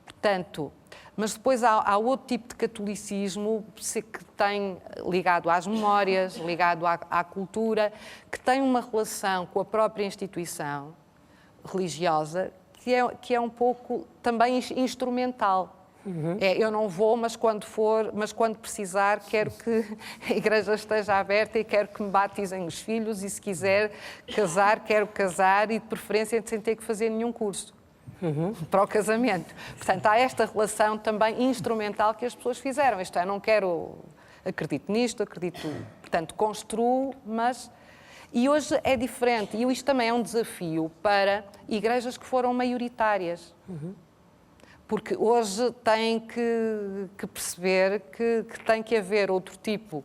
Portanto, mas depois há outro tipo de catolicismo que tem ligado às memórias, ligado à cultura, que tem uma relação com a própria instituição religiosa que é um pouco também instrumental. Eu não vou, mas quando precisar, quero que a igreja esteja aberta e quero que me batizem os filhos, e se quiser casar, quero casar, e de preferência sem ter que fazer nenhum curso para o casamento. Portanto, há esta relação também instrumental que as pessoas fizeram. Isto é, não quero, acredito nisto, portanto, construo, mas... E hoje é diferente, e isto também é um desafio para igrejas que foram maioritárias. Porque hoje têm que perceber que tem que haver outro tipo,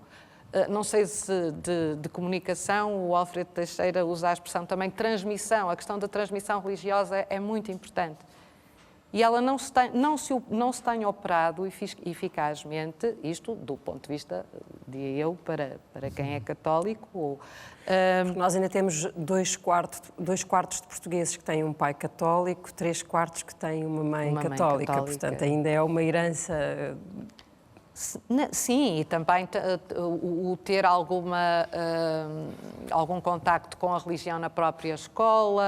não sei se de comunicação, o Alfredo Teixeira usa a expressão também transmissão, a questão da transmissão religiosa é muito importante. E ela não se tem operado eficazmente, isto do ponto de vista, diria eu, para quem é católico. Porque nós ainda temos 2/4 de portugueses que têm um pai católico, 3/4 que têm uma mãe católica. Portanto, ainda é uma herança... Sim, e também o ter algum contacto com a religião na própria escola,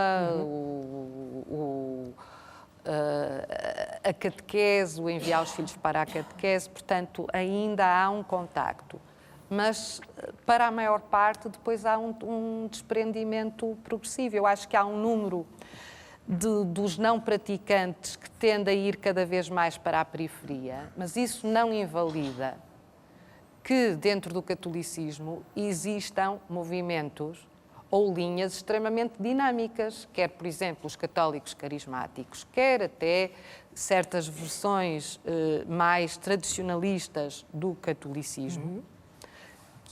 a catequese, o enviar os filhos para a catequese, portanto, ainda há um contacto. Mas, para a maior parte, depois há um desprendimento progressivo. Eu acho que há um número dos não praticantes que tende a ir cada vez mais para a periferia, mas isso não invalida que, dentro do catolicismo, existam movimentos ou linhas extremamente dinâmicas, quer, por exemplo, os católicos carismáticos, quer até certas versões mais tradicionalistas do catolicismo.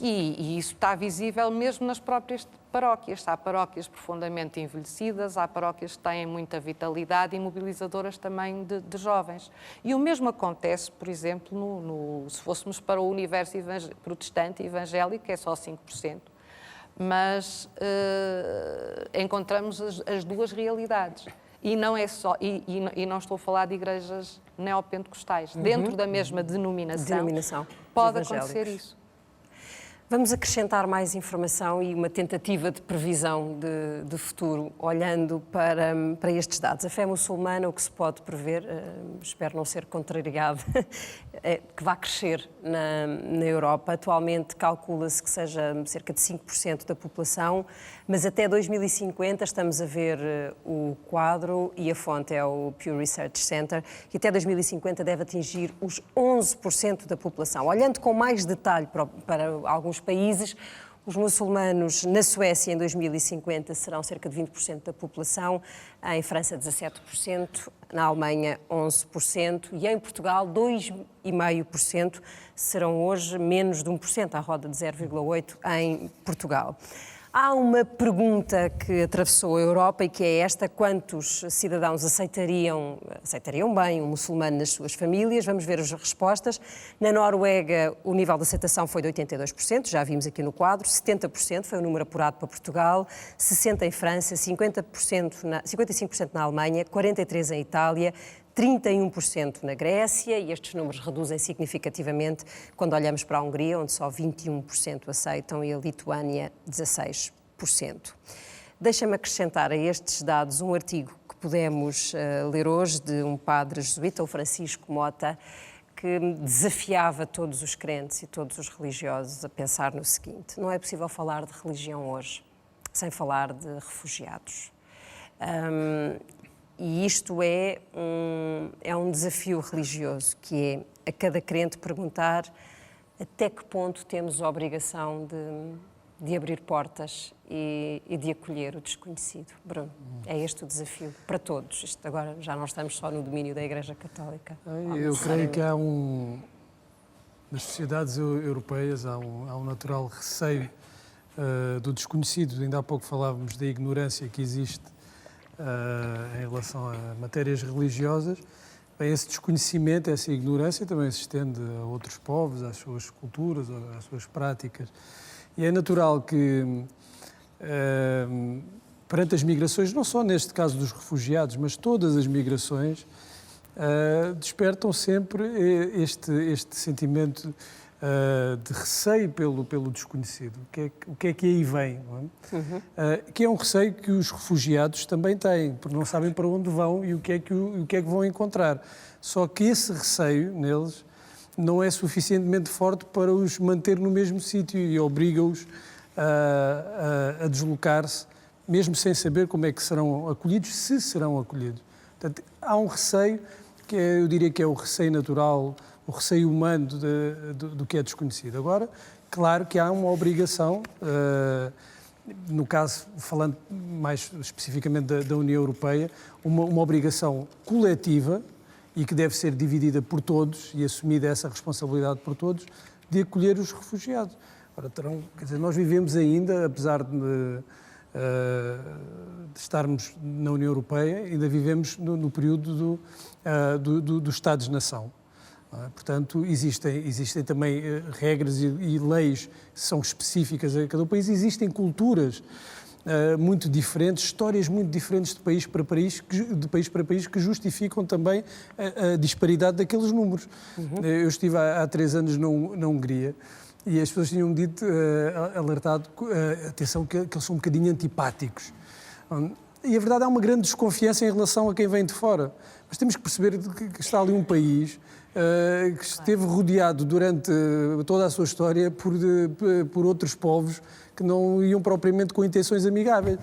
E isso está visível mesmo nas próprias paróquias. Há paróquias profundamente envelhecidas, há paróquias que têm muita vitalidade e mobilizadoras também de jovens. E o mesmo acontece, por exemplo, se fôssemos para o universo protestante evangélico, que é só 5%, mas encontramos as duas realidades. E não é só, e não estou a falar de igrejas neopentecostais. Dentro da mesma denominação pode acontecer isso. Vamos acrescentar mais informação e uma tentativa de previsão de futuro, olhando para estes dados. A fé muçulmana, o que se pode prever, espero não ser contrariado, é que vai crescer na Europa. Atualmente calcula-se que seja cerca de 5% da população, mas até 2050 estamos a ver o quadro, e a fonte é o Pew Research Center, que até 2050 deve atingir os 11% da população. Olhando com mais detalhe para alguns países, os muçulmanos na Suécia em 2050 serão cerca de 20% da população, em França 17%, na Alemanha 11% e em Portugal 2,5% serão hoje menos de 1%, à roda de 0,8% em Portugal. Há uma pergunta que atravessou a Europa e que é esta: quantos cidadãos aceitariam bem um muçulmano nas suas famílias? Vamos ver as respostas. Na Noruega, o nível de aceitação foi de 82%, já vimos aqui no quadro, 70% foi o número apurado para Portugal, 60% em França, 55% na Alemanha, 43% em Itália, 31% na Grécia, e estes números reduzem significativamente quando olhamos para a Hungria, onde só 21% aceitam, e a Lituânia 16%. Deixa-me acrescentar a estes dados um artigo que podemos ler hoje de um padre jesuíta, o Francisco Mota, que desafiava todos os crentes e todos os religiosos a pensar no seguinte: não é possível falar de religião hoje sem falar de refugiados. E isto é um desafio religioso, que é a cada crente perguntar até que ponto temos a obrigação de abrir portas e de acolher o desconhecido. Bruno, é este o desafio para todos. Isto agora já não estamos só no domínio da Igreja Católica. Eu creio que nas sociedades europeias há um natural receio do desconhecido. Ainda há pouco falávamos da ignorância que existe em relação a matérias religiosas. Bem, esse desconhecimento, essa ignorância também se estende a outros povos, às suas culturas, às suas práticas. E é natural que, perante as migrações, não só neste caso dos refugiados, mas todas as migrações, despertam sempre este sentimento de receio pelo desconhecido. O que é que aí vem? Não é? Que é um receio que os refugiados também têm, porque não sabem para onde vão e o que é que vão encontrar. Só que esse receio neles não é suficientemente forte para os manter no mesmo sítio e obriga-os a deslocar-se, mesmo sem saber como é que serão acolhidos, se serão acolhidos. Portanto, há um receio que eu diria que é o receio natural, o receio humano do que é desconhecido. Agora, claro que há uma obrigação, no caso, falando mais especificamente da União Europeia, uma obrigação coletiva e que deve ser dividida por todos e assumida essa responsabilidade por todos, de acolher os refugiados. Ora, quer dizer, nós vivemos ainda, apesar de estarmos na União Europeia, ainda vivemos no período dos Estados-nação. Portanto, existem também regras e leis que são específicas a cada país, existem culturas muito diferentes, histórias muito diferentes de país para país, que justificam também a disparidade daqueles números. Eu estive há 3 anos na Hungria e as pessoas tinham dito, alertado, atenção, que eles são um bocadinho antipáticos. E a verdade é uma grande desconfiança em relação a quem vem de fora. Mas temos que perceber que está ali um país que esteve rodeado durante toda a sua história por outros povos que não iam propriamente com intenções amigáveis.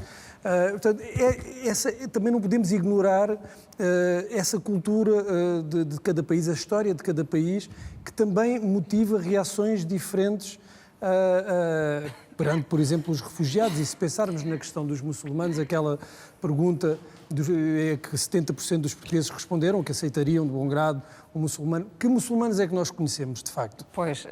Portanto, também não podemos ignorar essa cultura de cada país, a história de cada país, que também motiva reações diferentes perante, por exemplo, os refugiados. E se pensarmos na questão dos muçulmanos, aquela pergunta que 70% dos portugueses responderam que aceitariam de bom grado um muçulmano. Que muçulmanos é que nós conhecemos, de facto? Pois,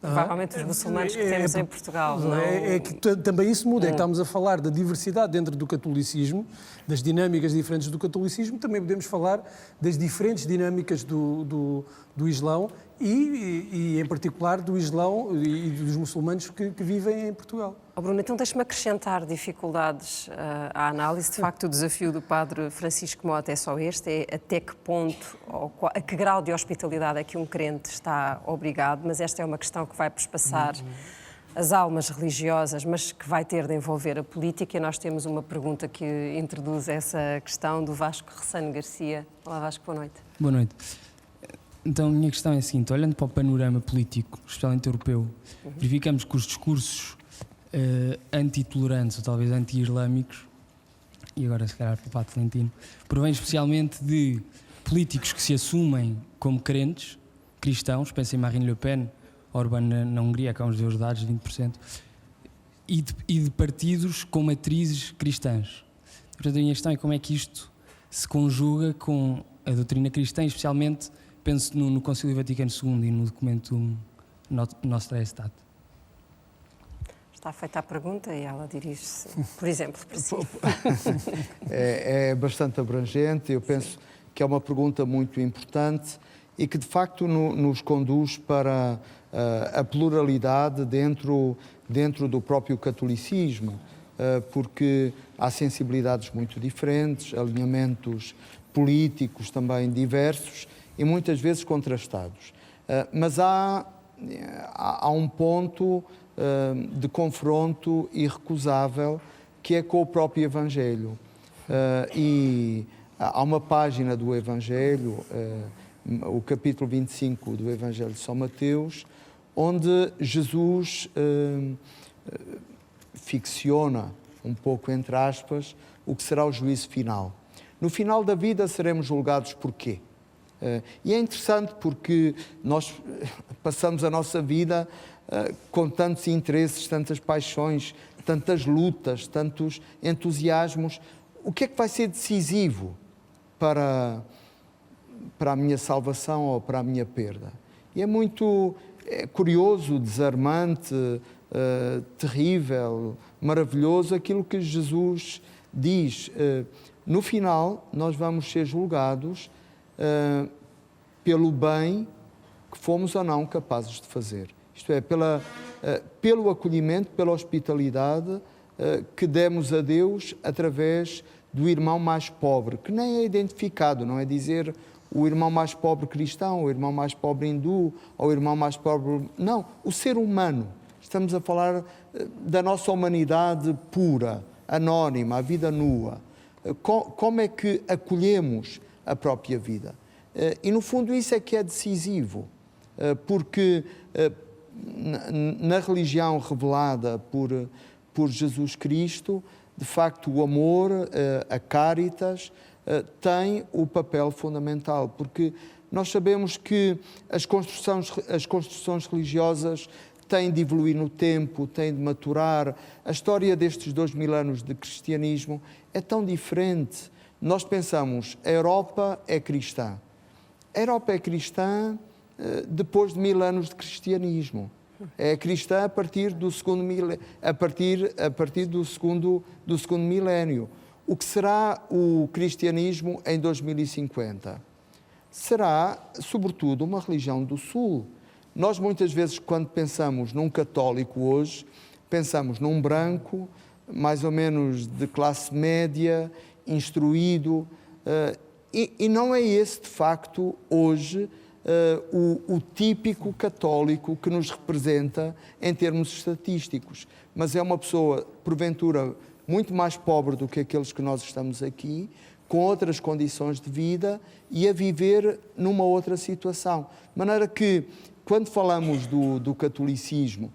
provavelmente os muçulmanos que temos em Portugal. Não... É que também isso muda, é que estamos a falar da diversidade dentro do catolicismo, das dinâmicas diferentes do catolicismo, também podemos falar das diferentes dinâmicas do Islão e, em particular, do Islão e dos muçulmanos que vivem em Portugal. Oh, Bruno, então deixa-me acrescentar dificuldades à análise. De facto, o desafio do padre Francisco Mota é só este, é até que ponto, ou a que grau de hospitalidade é que um crente está obrigado, mas esta é uma questão que vai perspassar as almas religiosas, mas que vai ter de envolver a política. E nós temos uma pergunta que introduz essa questão do Vasco Ressano Garcia. Olá, Vasco, boa noite. Boa noite. Então, a minha questão é a seguinte: olhando para o panorama político, especialmente europeu, verificamos que os discursos anti-tolerantes ou talvez anti-islâmicos, e agora se calhar para o Padre Florentino, provém especialmente de políticos que se assumem como crentes, cristãos, pensem em Marine Le Pen, Orbán na Hungria, que vamos ver os dados, 20%, e de partidos com matrizes cristãs. Portanto, a minha questão é como é que isto se conjuga com a doutrina cristã, especialmente, penso no Concílio Vaticano II e no documento Nostra Aetate. Está feita a pergunta e ela dirige-se, por exemplo, para si. É bastante abrangente, eu penso que é uma pergunta muito importante e que, de facto, nos conduz para a pluralidade dentro do próprio catolicismo, porque há sensibilidades muito diferentes, alinhamentos políticos também diversos e muitas vezes contrastados. Mas há um ponto de confronto irrecusável, que é com o próprio Evangelho. E há uma página do Evangelho, o capítulo 25 do Evangelho de São Mateus, onde Jesus ficciona, um pouco entre aspas, o que será o juízo final. No final da vida seremos julgados por quê? E é interessante porque nós passamos a nossa vida com tantos interesses, tantas paixões, tantas lutas, tantos entusiasmos. O que é que vai ser decisivo para a minha salvação ou para a minha perda? E é muito curioso, desarmante, terrível, maravilhoso aquilo que Jesus diz. No final, nós vamos ser julgados pelo bem que fomos ou não capazes de fazer. Isto é, pelo acolhimento, pela hospitalidade que demos a Deus através do irmão mais pobre, que nem é identificado, não é dizer o irmão mais pobre cristão, o irmão mais pobre hindu, ou o irmão mais pobre... Não, o ser humano. Estamos a falar da nossa humanidade pura, anónima, a vida nua. Como é que acolhemos a própria vida? E, no fundo, isso é que é decisivo, porque na religião revelada por Jesus Cristo, de facto, o amor, a caritas, tem o papel fundamental, porque nós sabemos que as construções religiosas têm de evoluir no tempo, têm de maturar. A história destes 2000 anos de cristianismo é tão diferente. Nós pensamos, a Europa é cristã. A Europa é cristã depois de 1000 anos de cristianismo. É cristã a partir do segundo milénio. O que será o cristianismo em 2050? Será, sobretudo, uma religião do Sul. Nós, muitas vezes, quando pensamos num católico hoje, pensamos num branco, mais ou menos de classe média, instruído, e não é esse, de facto, hoje, o típico católico que nos representa em termos estatísticos. Mas é uma pessoa, porventura, muito mais pobre do que aqueles que nós estamos aqui, com outras condições de vida e a viver numa outra situação. De maneira que, quando falamos do catolicismo,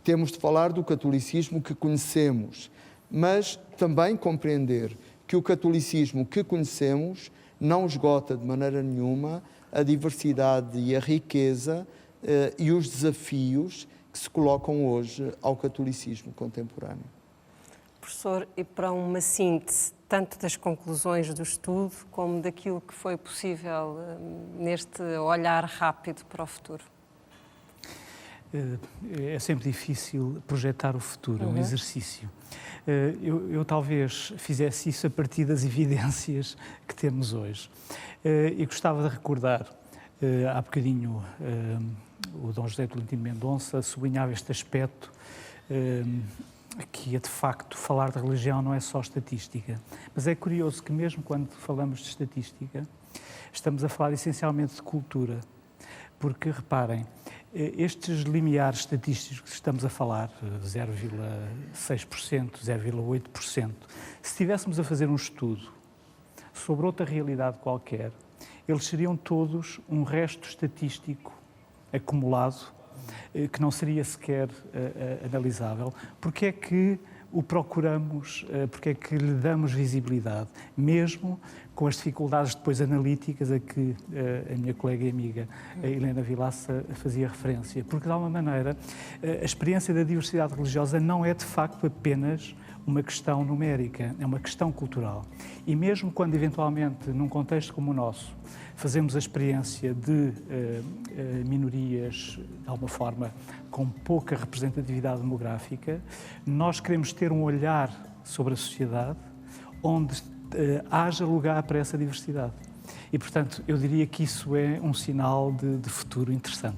temos de falar do catolicismo que conhecemos, mas também compreender que o catolicismo que conhecemos não esgota de maneira nenhuma a diversidade e a riqueza e os desafios que se colocam hoje ao catolicismo contemporâneo. Professor, e para uma síntese, tanto das conclusões do estudo como daquilo que foi possível neste olhar rápido para o futuro? É sempre difícil projetar o futuro, é um exercício. Eu talvez fizesse isso a partir das evidências que temos hoje. E gostava de recordar, há bocadinho o Dom José Tolentino Mendonça sublinhava este aspecto, que é de facto falar de religião não é só estatística. Mas é curioso que mesmo quando falamos de estatística, estamos a falar essencialmente de cultura. Porque, reparem, estes limiares estatísticos que estamos a falar, 0,6%, 0,8%, se estivéssemos a fazer um estudo sobre outra realidade qualquer, eles seriam todos um resto estatístico acumulado que não seria sequer analisável. Porque é que o procuramos, porque é que lhe damos visibilidade, mesmo com as dificuldades depois analíticas a que a minha colega e amiga a Helena Vilaça fazia referência. Porque, de alguma maneira, a experiência da diversidade religiosa não é, de facto, apenas uma questão numérica, é uma questão cultural. E mesmo quando, eventualmente, num contexto como o nosso, fazemos a experiência de minorias, de alguma forma, com pouca representatividade demográfica, nós queremos ter um olhar sobre a sociedade onde haja lugar para essa diversidade. E, portanto, eu diria que isso é um sinal de futuro interessante.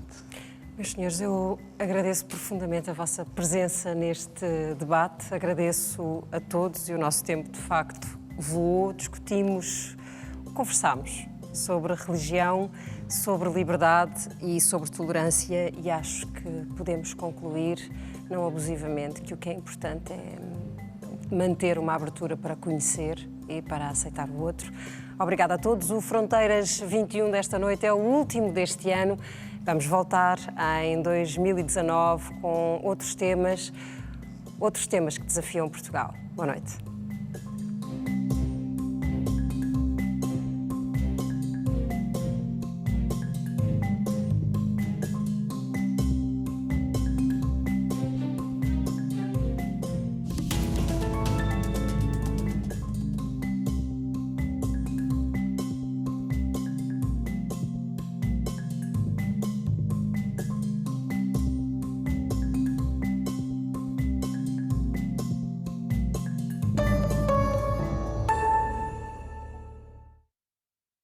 Meus senhores, eu agradeço profundamente a vossa presença neste debate, agradeço a todos e o nosso tempo, de facto, voou, discutimos, conversámos sobre religião, sobre liberdade e sobre tolerância e acho que podemos concluir, não abusivamente, que o que é importante é manter uma abertura para conhecer e para aceitar o outro. Obrigada a todos. O Fronteiras 21 desta noite é o último deste ano. Vamos voltar em 2019 com outros temas que desafiam Portugal. Boa noite.